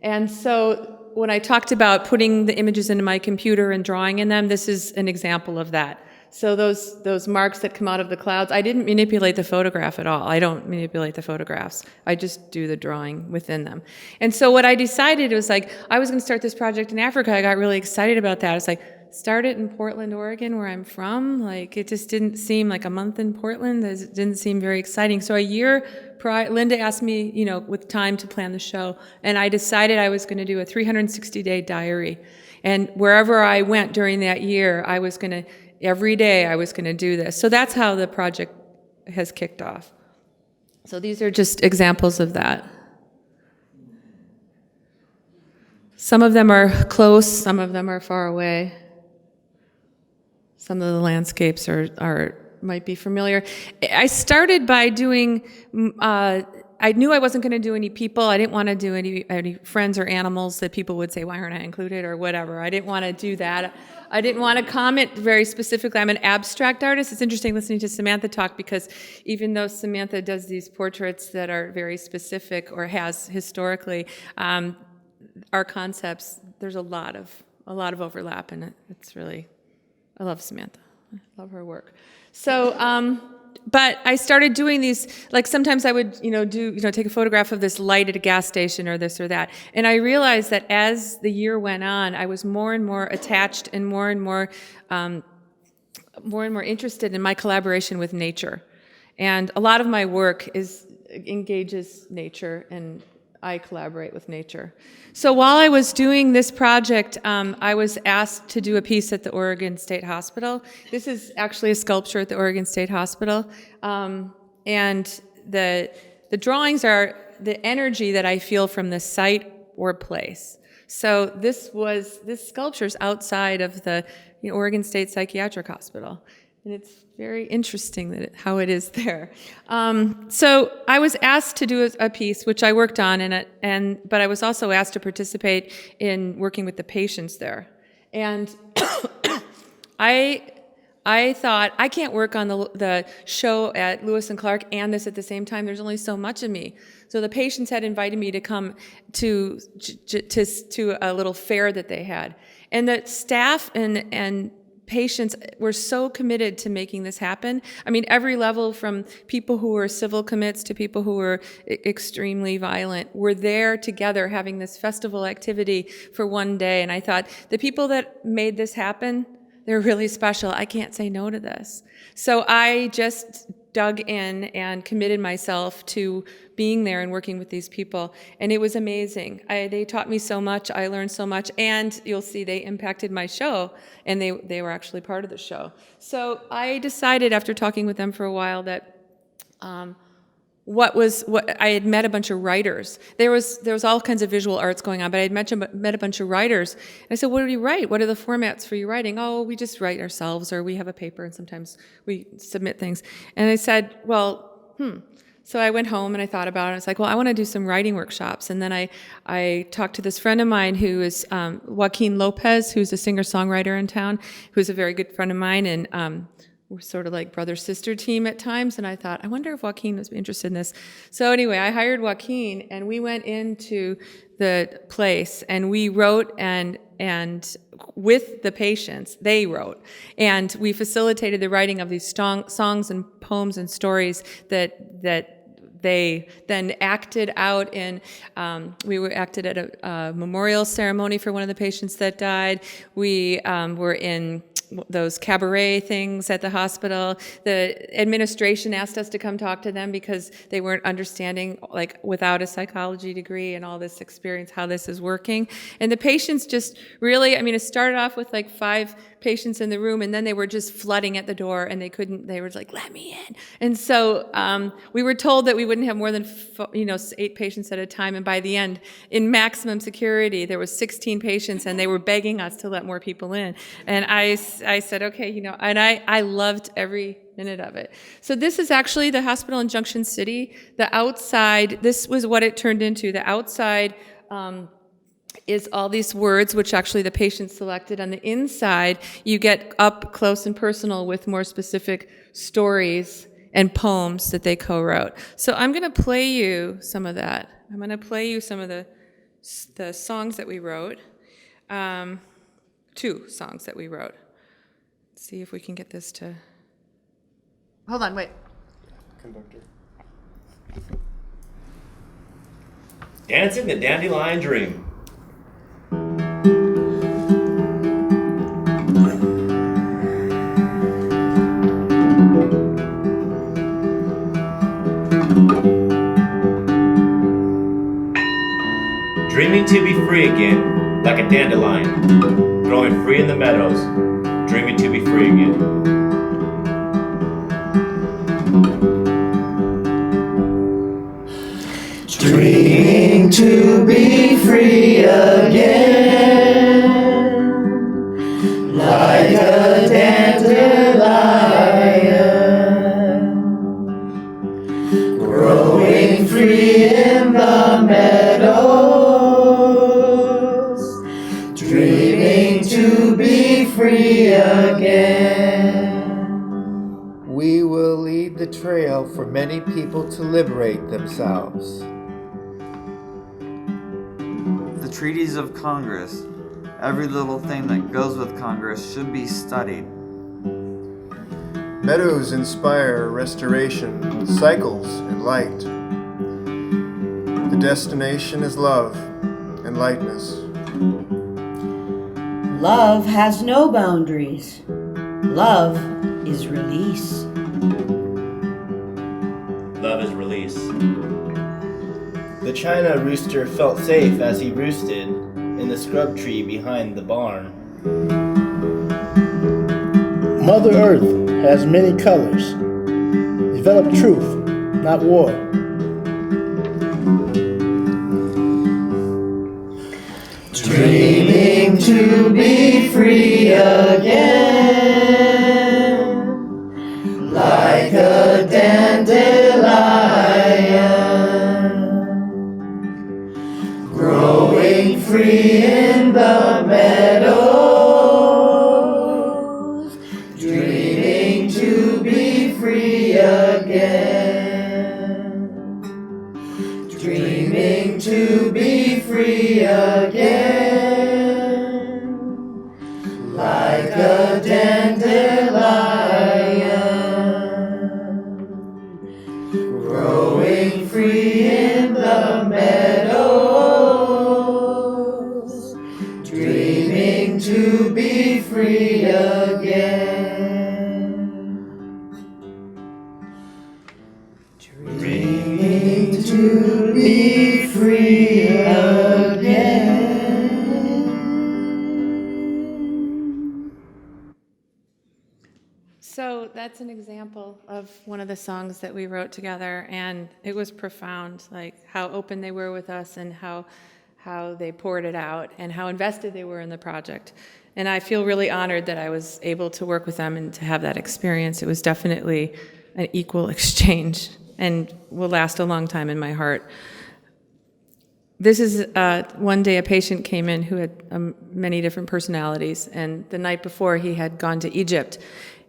And so when I talked about putting the images into my computer and drawing in them, this is an example of that. So those marks that come out of the clouds, I didn't manipulate the photograph at all. I don't manipulate the photographs. I just do the drawing within them. And so what I decided was I was going to start this project in Africa. I got really excited about that. It's like, start it in Portland, Oregon, where I'm from. Like, it just didn't seem like a month in Portland. It didn't seem very exciting. So a year prior, Linda asked me, with time to plan the show, and I decided I was going to do a 360-day diary. And wherever I went during that year, every day I was going to do this. So that's how the project has kicked off. So these are just examples of that. Some of them are close, some of them are far away. Some of the landscapes might be familiar. I started by doing, I knew I wasn't going to do any people. I didn't want to do any friends or animals that people would say, why aren't I included, or whatever. I didn't want to do that. I didn't want to comment very specifically. I'm an abstract artist. It's interesting listening to Samantha talk, because even though Samantha does these portraits that are very specific, or has historically, our concepts, there's a lot of overlap in it. It's really, I love Samantha. I love her work. So, but I started doing these, like sometimes I would, take a photograph of this light at a gas station or this or that. And I realized that as the year went on, I was more and more attached and more and more interested in my collaboration with nature. And a lot of my work engages nature, and I collaborate with nature. So while I was doing this project, I was asked to do a piece at the Oregon State Hospital. This is actually a sculpture at the Oregon State Hospital. And the drawings are the energy that I feel from the site or place. So this sculpture's outside of the Oregon State Psychiatric Hospital. And it's very interesting how it is there. So I was asked to do a piece, which I worked on, but I was also asked to participate in working with the patients there. And I thought, I can't work on the show at Lewis and Clark and this at the same time. There's only so much of me. So the patients had invited me to come to a little fair that they had. And the staff and patients were so committed to making this happen. I mean, every level, from people who were civil commits to people who were extremely violent, were there together having this festival activity for one day. And I thought, the people that made this happen, they're really special. I can't say no to this. So I just dug in and committed myself to being there and working with these people. And it was amazing. They taught me so much. I learned so much. And you'll see they impacted my show, and they were actually part of the show. So I decided, after talking with them for a while, that I had met a bunch of writers. There was all kinds of visual arts going on, but I had met a bunch of writers. And I said, what do you write? What are the formats for your writing? Oh, we just write ourselves, or we have a paper, and sometimes we submit things. And I said, So I went home and I thought about it. I was like, well, I want to do some writing workshops. And then I talked to this friend of mine who is Joaquin Lopez, who's a singer-songwriter in town, who's a very good friend of mine. And we're sort of like brother-sister team at times. And I thought, I wonder if Joaquin was interested in this. So anyway, I hired Joaquin, and we went into the place, and we wrote and with the patients, they wrote. And we facilitated the writing of these songs and poems and stories that they then acted out in. We were acted at a memorial ceremony for one of the patients that died. We were in those cabaret things at the hospital. The administration asked us to come talk to them because they weren't understanding, like, without a psychology degree and all this experience, how this is working. And the patients just really, it started off with like 5 patients in the room, and then they were just flooding at the door, and they were like, let me in. And so we were told that we wouldn't have more than 8 patients at a time, and by the end, in maximum security, there was 16 patients, and they were begging us to let more people in. And I said, okay, and I loved every minute of it. So this is actually the hospital in Junction City. The outside, this was what it turned into. The outside is all these words, which actually the patient selected. On the inside, you get up close and personal with more specific stories and poems that they co-wrote. So I'm going to play you some of that. I'm going to play you some of the songs that we wrote. 2 songs that we wrote. Let's see if we can get this to... Hold on, wait. Conductor. Dancing the Dandelion Dream. free again, like a dandelion, growing free in the meadows, dreaming to be free again. Dreaming to be free again, like a dandelion, growing free in the meadows, dreaming to be free again. We will lead the trail for many people to liberate themselves. The treaties of Congress. Every little thing that goes with Congress should be studied. Meadows inspire restoration, cycles and light. The destination is love and lightness. Love has no boundaries. Love is release. Love is release. The China rooster felt safe as he roosted in the scrub tree behind the barn. Mother Earth has many colors. Develop truth, not war. Dreaming to be free again, like a dandelion, growing free in the meadows, dreaming to be free again, dreaming to be free again, like a dandelion, growing free in the meadows, dreaming to be free again, dreaming to be free again. So that's an example of one of the songs that we wrote together, and it was profound, like how open they were with us and how they poured it out and how invested they were in the project. And I feel really honored that I was able to work with them and to have that experience. It was definitely an equal exchange and will last a long time in my heart. This is one day a patient came in who had many different personalities, and the night before he had gone to Egypt.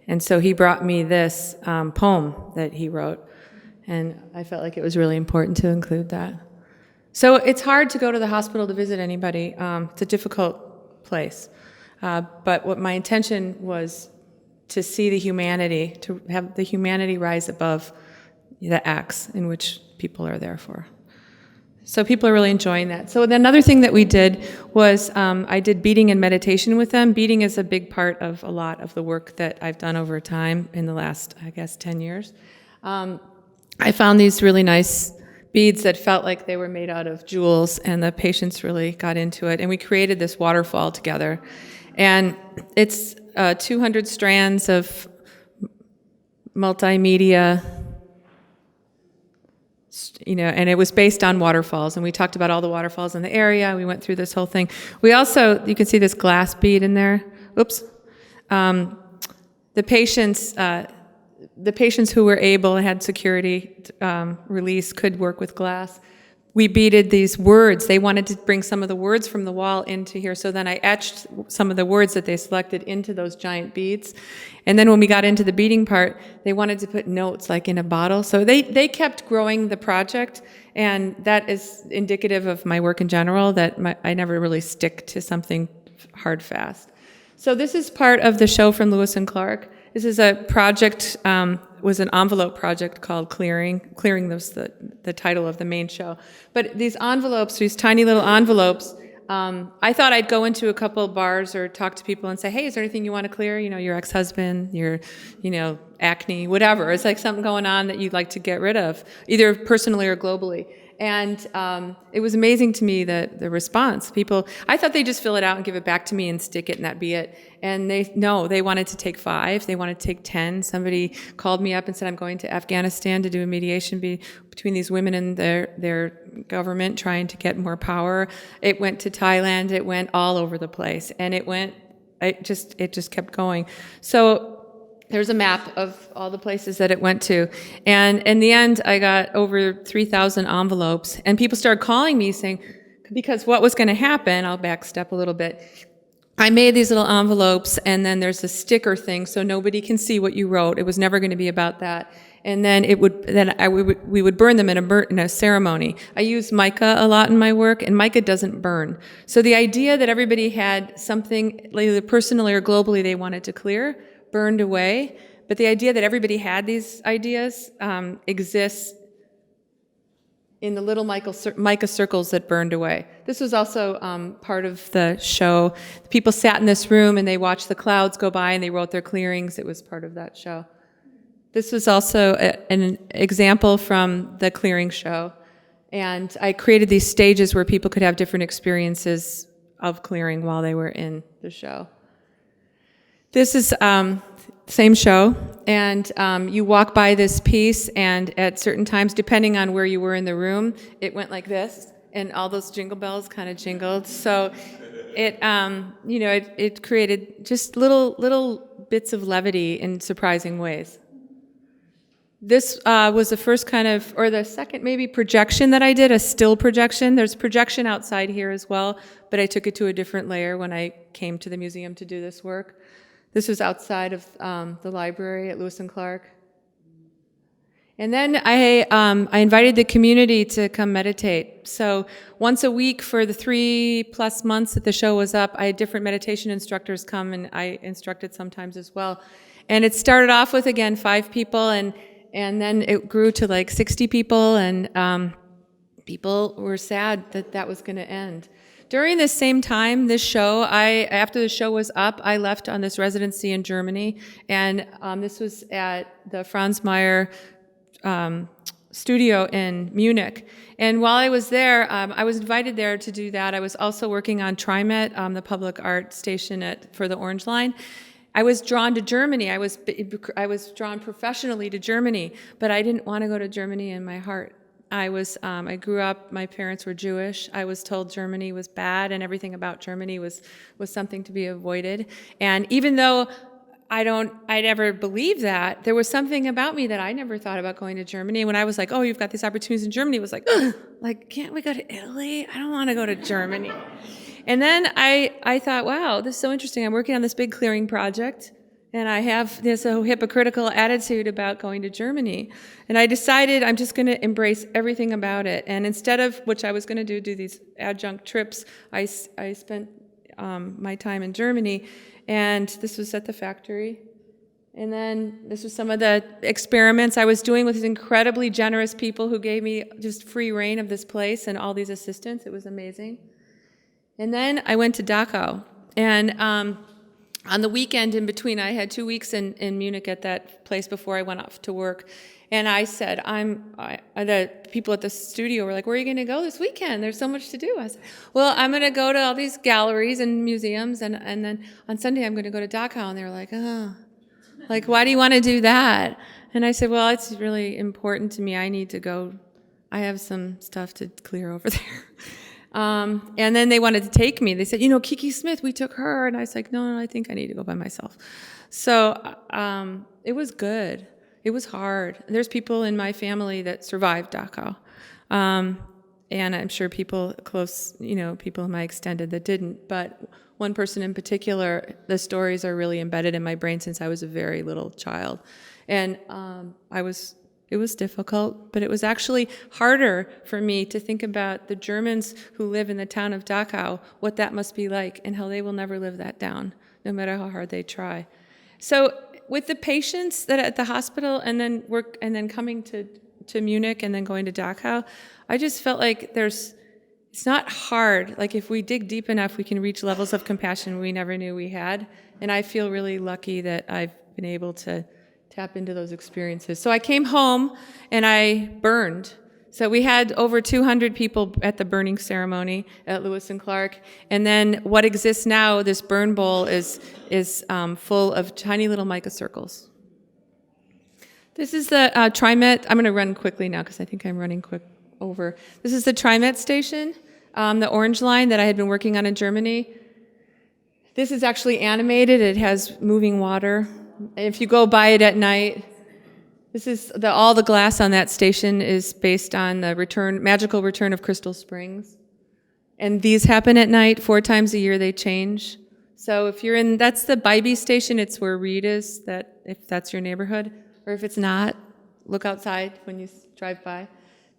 And so he brought me this poem that he wrote, and I felt like it was really important to include that. So it's hard to go to the hospital to visit anybody. It's a difficult place. But what my intention was to see the humanity, to have the humanity rise above the acts in which people are there for. So people are really enjoying that. So another thing that we did was I did beading and meditation with them. Beading is a big part of a lot of the work that I've done over time in the last, I guess, 10 years. I found these really nice beads that felt like they were made out of jewels, and the patients really got into it. And we created this waterfall together. And it's 200 strands of multimedia, and it was based on waterfalls, and we talked about all the waterfalls in the area. We went through this whole thing. We also, you can see this glass bead in there. Oops. The patients who were able and had security release could work with glass. We beaded these words. They wanted to bring some of the words from the wall into here, so then I etched some of the words that they selected into those giant beads. And then when we got into the beading part, they wanted to put notes like in a bottle. So they kept growing the project, and that is indicative of my work in general, that I never really stick to something hard fast. So this is part of the show from Lewis and Clark. This is a project, was an envelope project called Clearing. Clearing was the title of the main show. But these envelopes, these tiny little envelopes, I thought I'd go into a couple bars or talk to people and say, hey, is there anything you want to clear? Your ex-husband, your, acne, whatever. It's like something going on that you'd like to get rid of, either personally or globally. And it was amazing to me, the response. People, I thought they'd just fill it out and give it back to me and stick it and that be it. And they wanted to take 5, they wanted to take 10. Somebody called me up and said, I'm going to Afghanistan to do a mediation between these women and their government trying to get more power. It went to Thailand, it went all over the place. And it just kept going. So there's a map of all the places that it went to. And in the end, I got over 3,000 envelopes. And people started calling me saying, because what was going to happen, I'll backstep a little bit. I made these little envelopes, and then there's a sticker thing so nobody can see what you wrote. It was never going to be about that. And then we would burn them in a ceremony. I use mica a lot in my work, and mica doesn't burn. So the idea that everybody had something, either personally or globally, they wanted to clear, burned away, but the idea that everybody had these ideas exists in the little mica circles that burned away. This was also part of the show. People sat in this room and they watched the clouds go by and they wrote their clearings. It was part of that show. This was also an example from the clearing show. And I created these stages where people could have different experiences of clearing while they were in the show. This is same show, and you walk by this piece, and at certain times, depending on where you were in the room, it went like this, and all those jingle bells kind of jingled. So it created just little bits of levity in surprising ways. This was the first the second maybe projection that I did, a still projection. There's projection outside here as well, but I took it to a different layer when I came to the museum to do this work. This was outside of the library at Lewis and Clark. And then I invited the community to come meditate. So once a week for the 3+ months that the show was up, I had different meditation instructors come, and I instructed sometimes as well. And it started off with, again, 5 people, and then it grew to like 60 people, and people were sad that was going to end. During this same time, this show, after the show was up, I left on this residency in Germany, and this was at the Franz Mayer studio in Munich. And while I was there, I was invited there to do that. I was also working on TriMet, the public art station for the Orange Line. I was drawn to Germany. I was drawn professionally to Germany, but I didn't want to go to Germany in my heart. I grew up, my parents were Jewish. I was told Germany was bad and everything about Germany was something to be avoided. And even though I never believed that, there was something about me that I never thought about going to Germany. When I was like, oh, you've got these opportunities in Germany, it was like, ugh, like, can't we go to Italy? I don't want to go to Germany. And then I thought, wow, this is so interesting. I'm working on this big clearing project, and I have this hypocritical attitude about going to Germany. And I decided I'm just going to embrace everything about it. And instead of, which I was going to do these adjunct trips, I spent my time in Germany. And this was at the factory. And then this was some of the experiments I was doing with these incredibly generous people who gave me just free reign of this place and all these assistants. It was amazing. And then I went to Dachau. And on the weekend in between, I had 2 weeks in Munich at that place before I went off to work. And I said, the people at the studio were like, where are you going to go this weekend? There's so much to do. I said, well, I'm going to go to all these galleries and museums, and then on Sunday I'm going to go to Dachau. And they were like, oh, like, why do you want to do that? And I said, well, it's really important to me. I need to go. I have some stuff to clear over there. And then they wanted to take me. They said, Kiki Smith, we took her. And I was like, no, I think I need to go by myself. So it was good. It was hard. There's people in my family that survived Dachau. And I'm sure people close, people in my extended that didn't. But one person in particular, the stories are really embedded in my brain since I was a very little child. And it was difficult, but it was actually harder for me to think about the Germans who live in the town of Dachau, what that must be like, and how they will never live that down, no matter how hard they try. So with the patients that at the hospital and then coming to Munich and then going to Dachau, I just felt like it's not hard. Like if we dig deep enough, we can reach levels of compassion we never knew we had. And I feel really lucky that I've been able to tap into those experiences. So I came home and I burned. So we had over 200 people at the burning ceremony at Lewis and Clark. And then what exists now, this burn bowl, is full of tiny little mica circles. This is the TriMet. I'm going to run quickly now because I think I'm running quick over. This is the TriMet station, the orange line that I had been working on in Germany. This is actually animated. It has moving water. If you go by it at night, this is all the glass on that station is based on the magical return of Crystal Springs. And these happen at night 4 times a year. They change. So if you're in, that's the Bybee station. It's where Reed is, if that's your neighborhood. Or if it's not, look outside when you drive by.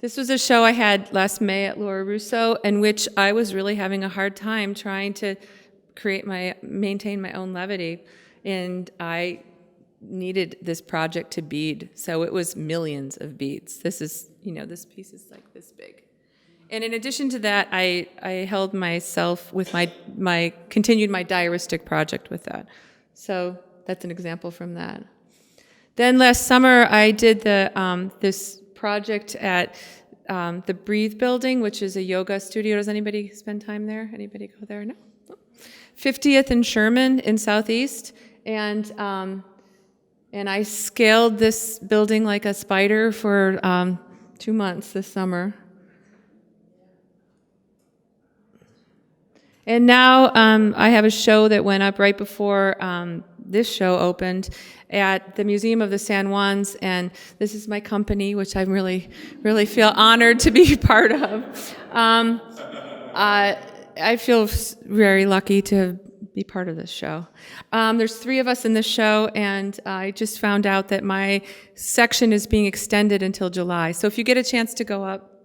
This was a show I had last May at Laura Russo, in which I was really having a hard time trying to maintain my own levity. And I needed this project to bead. So it was millions of beads. This is, this piece is like this big. And in addition to that, I held myself with continued my diaristic project with that. So that's an example from that. Then last summer, I did this project at the Breathe building, which is a yoga studio. Does anybody spend time there? Anybody go there? No? 50th and Sherman in Southeast. And I scaled this building like a spider for 2 months this summer. And now I have a show that went up right before this show opened at the Museum of the San Juans, and this is my company, which I really, really feel honored to be part of. I feel very lucky to be part of this show. There's 3 of us in this show, and I just found out that my section is being extended until July. So if you get a chance to go up,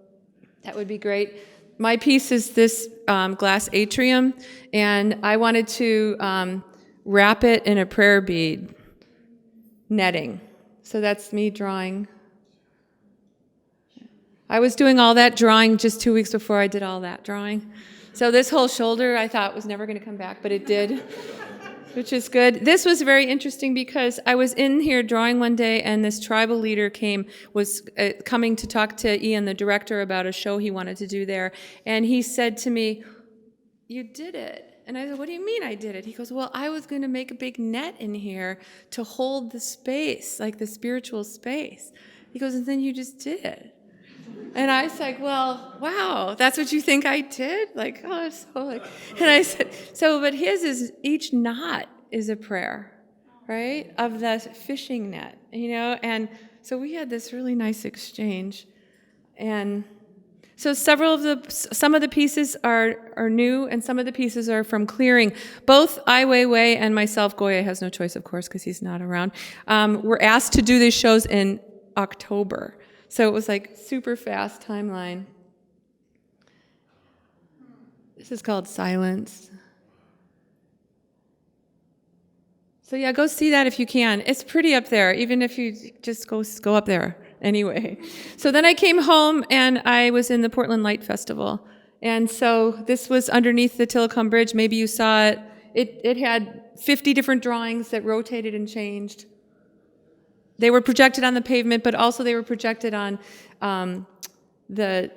that would be great. My piece is this glass atrium, and I wanted to wrap it in a prayer bead netting. So that's me drawing. I was doing all that drawing just 2 weeks before I did all that drawing. So this whole shoulder I thought was never going to come back, but it did, which is good. This was very interesting because I was in here drawing one day, and this tribal leader was coming to talk to Ian, the director, about a show he wanted to do there. And he said to me, "You did it." And I said, "What do you mean I did it?" He goes, "Well, I was going to make a big net in here to hold the space, like the spiritual space." He goes, "And then you just did it." And I was like, "Well, wow, that's what you think I did?" Like, oh, so like, and I said, but his is, each knot is a prayer, right? Of the fishing net, and so we had this really nice exchange. And so some of the pieces are new, and some of the pieces are from clearing. Both Ai Weiwei and myself, Goya has no choice, of course, because he's not around, were asked to do these shows in October. So it was like super fast timeline. This is called Silence. So yeah, go see that if you can. It's pretty up there, even if you just go up there anyway. So then I came home and I was in the Portland Light Festival. And so this was underneath the Tillicum Bridge. Maybe you saw it. It had 50 different drawings that rotated and changed. They were projected on the pavement, but also they were projected on the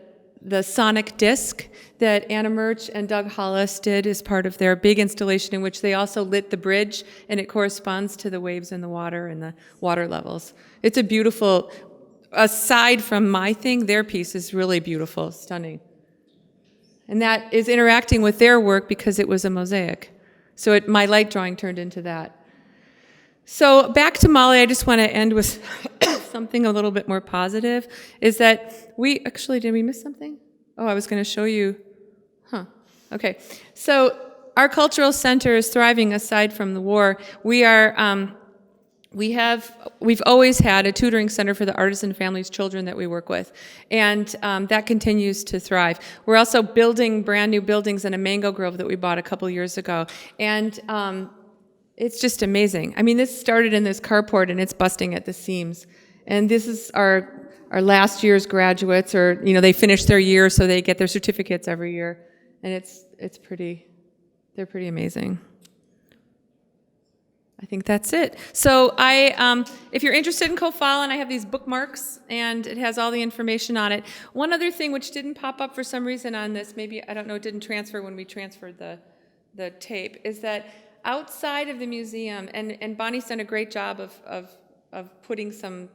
sonic disc that Anna Murch and Doug Hollis did as part of their big installation, in which they also lit the bridge, and it corresponds to the waves in the water and the water levels. It's a beautiful, aside from my thing, their piece is really beautiful, stunning. And that is interacting with their work because it was a mosaic. So my light drawing turned into that. So back to Mali, I just want to end with something a little bit more positive, is that did we miss something? Oh, I was going to show you. Okay. So our cultural center is thriving aside from the war. We've always had a tutoring center for the artisan families' children that we work with, and that continues to thrive. We're also building brand new buildings in a mango grove that we bought a couple years ago, and it's just amazing. I mean, this started in this carport, and it's busting at the seams. And this is our last year's graduates, or they finish their year, so they get their certificates every year, and they're pretty amazing. I think that's it. So if you're interested in co-filing, I have these bookmarks, and it has all the information on it. One other thing which didn't pop up for some reason on this, maybe, I don't know, it didn't transfer when we transferred the tape, is that outside of the museum, and Bonnie's done a great job of putting some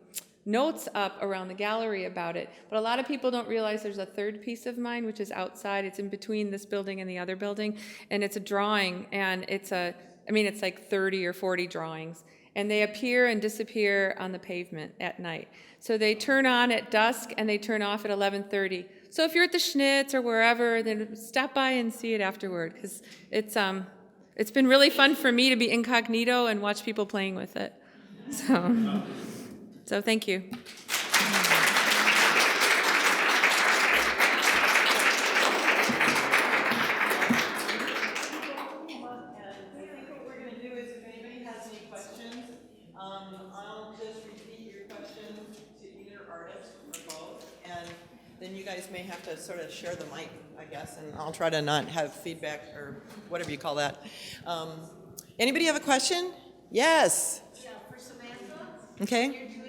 notes up around the gallery about it, but a lot of people don't realize there's a third piece of mine, which is outside. It's in between this building and the other building, and it's a drawing, and it's like 30 or 40 drawings, and they appear and disappear on the pavement at night. So they turn on at dusk and they turn off at 11:30. So if you're at the Schnitz or wherever, then stop by and see it afterward, because it's been really fun for me to be incognito and watch people playing with it. So thank you. I'll just repeat your questions to either artist or both, and then you guys may have to sort of share the mic, I guess, and I'll try to not have feedback or whatever you call that. Anybody have a question? Yes. Yeah, for Samantha. Okay. When you're doing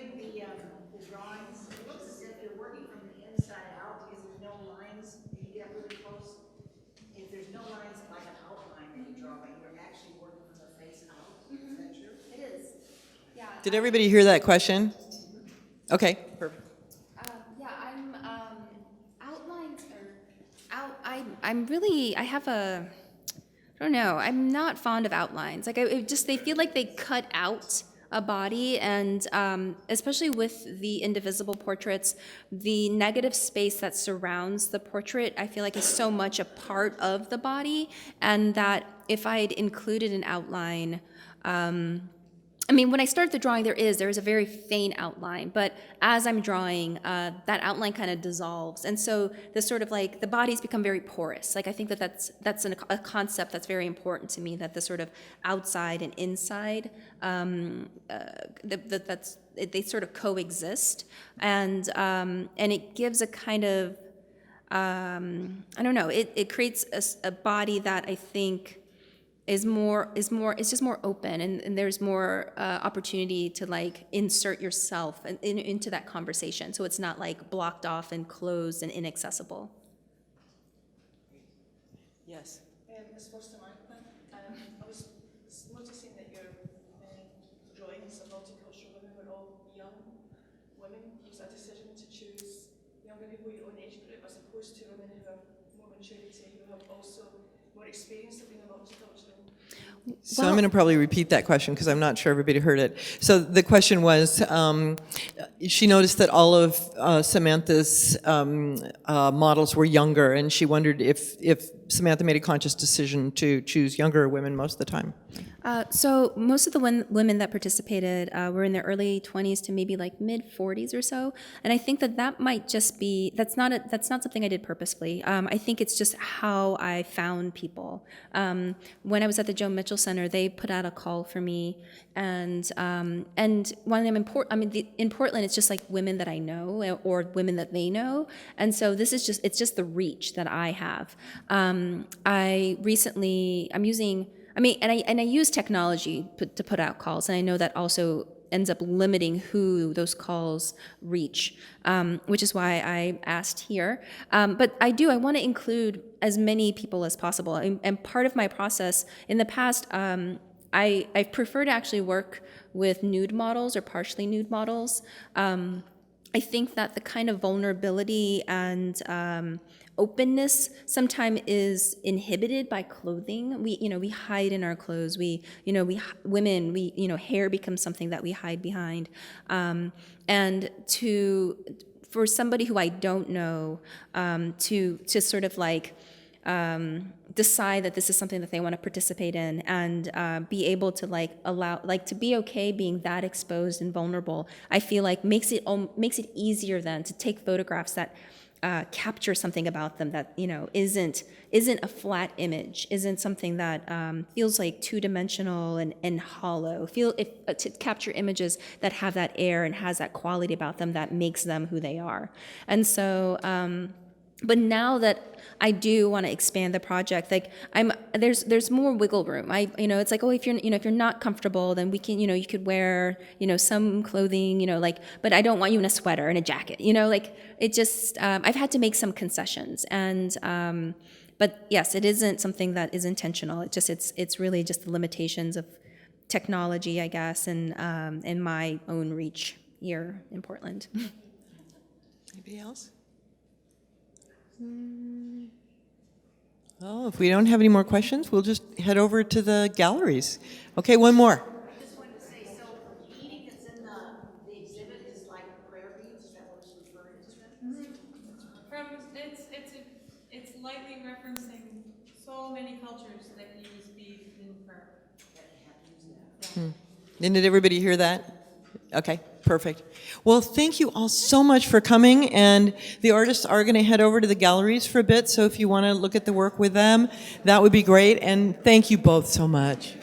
the drawings, it looks as if you're working from the inside out because there's no lines. If you get really close, if there's no lines like an outline that you draw, but you're actually working from the face out. Is that true? It is. Yeah. Did everybody hear that question? Okay, perfect. Yeah, I'm outlines are out. I'm really. I have a. I don't know. I'm not fond of outlines. Like they feel like they cut out a body, and especially with the indivisible portraits, the negative space that surrounds the portrait, I feel like is so much a part of the body, and that if I'd included an outline. When I start the drawing, there is a very faint outline, but as I'm drawing, that outline kind of dissolves, and so the sort of like the bodies become very porous. Like I think that's a concept that's very important to me. That the sort of outside and inside, they sort of coexist, and it gives a kind of I don't know. It creates a body that I think is just more open, and there's more opportunity to like insert yourself into that conversation, so it's not like blocked off and closed and inaccessible. Yes. Ms. Samantha, I was noticing that your drawings of multicultural women were all young women. Was a decision to choose younger people your own age group as opposed to women who have more maturity, who have also more experience of being a multicultural? So I'm going to probably repeat that question because I'm not sure everybody heard it. So the question was, she noticed that all of Samantha's models were younger, and she wondered if Samantha made a conscious decision to choose younger women most of the time. So most of the women that participated were in their early 20s to maybe like mid 40s or so, and I think that might just be that's not something I did purposefully. I think it's just how I found people. When I was at the Joe Mitchell Center, they put out a call for me, and when I'm in Portland, it's just like women that I know or women that they know, and so it's just the reach that I have. I use technology to put out calls, and I know that also ends up limiting who those calls reach, which is why I asked here. But I want to include as many people as possible. And part of my process in the past, I prefer to actually work with nude models or partially nude models. I think that the kind of vulnerability and openness sometimes is inhibited by clothing. We hide in our clothes. Hair becomes something that we hide behind. And for somebody who I don't know, to sort of like decide that this is something that they want to participate in, and be able to to be okay being that exposed and vulnerable, I feel like makes it easier then to take photographs that capture something about them that isn't a flat image, isn't something that feels like two-dimensional and hollow. To capture images that have that air and has that quality about them that makes them who they are. And so But now that I do want to expand the project, like there's more wiggle room. It's like, oh, if you're not comfortable, then we can, you could wear, some clothing, but I don't want you in a sweater and a jacket, it just, I've had to make some concessions. And, but yes, it isn't something that is intentional. It's really just the limitations of technology, I guess, and my own reach here in Portland. Anybody else? Well, if we don't have any more questions, we'll just head over to the galleries. Okay, one more. I just wanted to say, so the eating that's in the exhibit is like prayer beads, is that what it's referring to? It's lightly referencing so many cultures that use beads in prayer. Did everybody hear that? Okay, perfect. Well, thank you all so much for coming, and the artists are going to head over to the galleries for a bit, so if you want to look at the work with them, that would be great, and thank you both so much.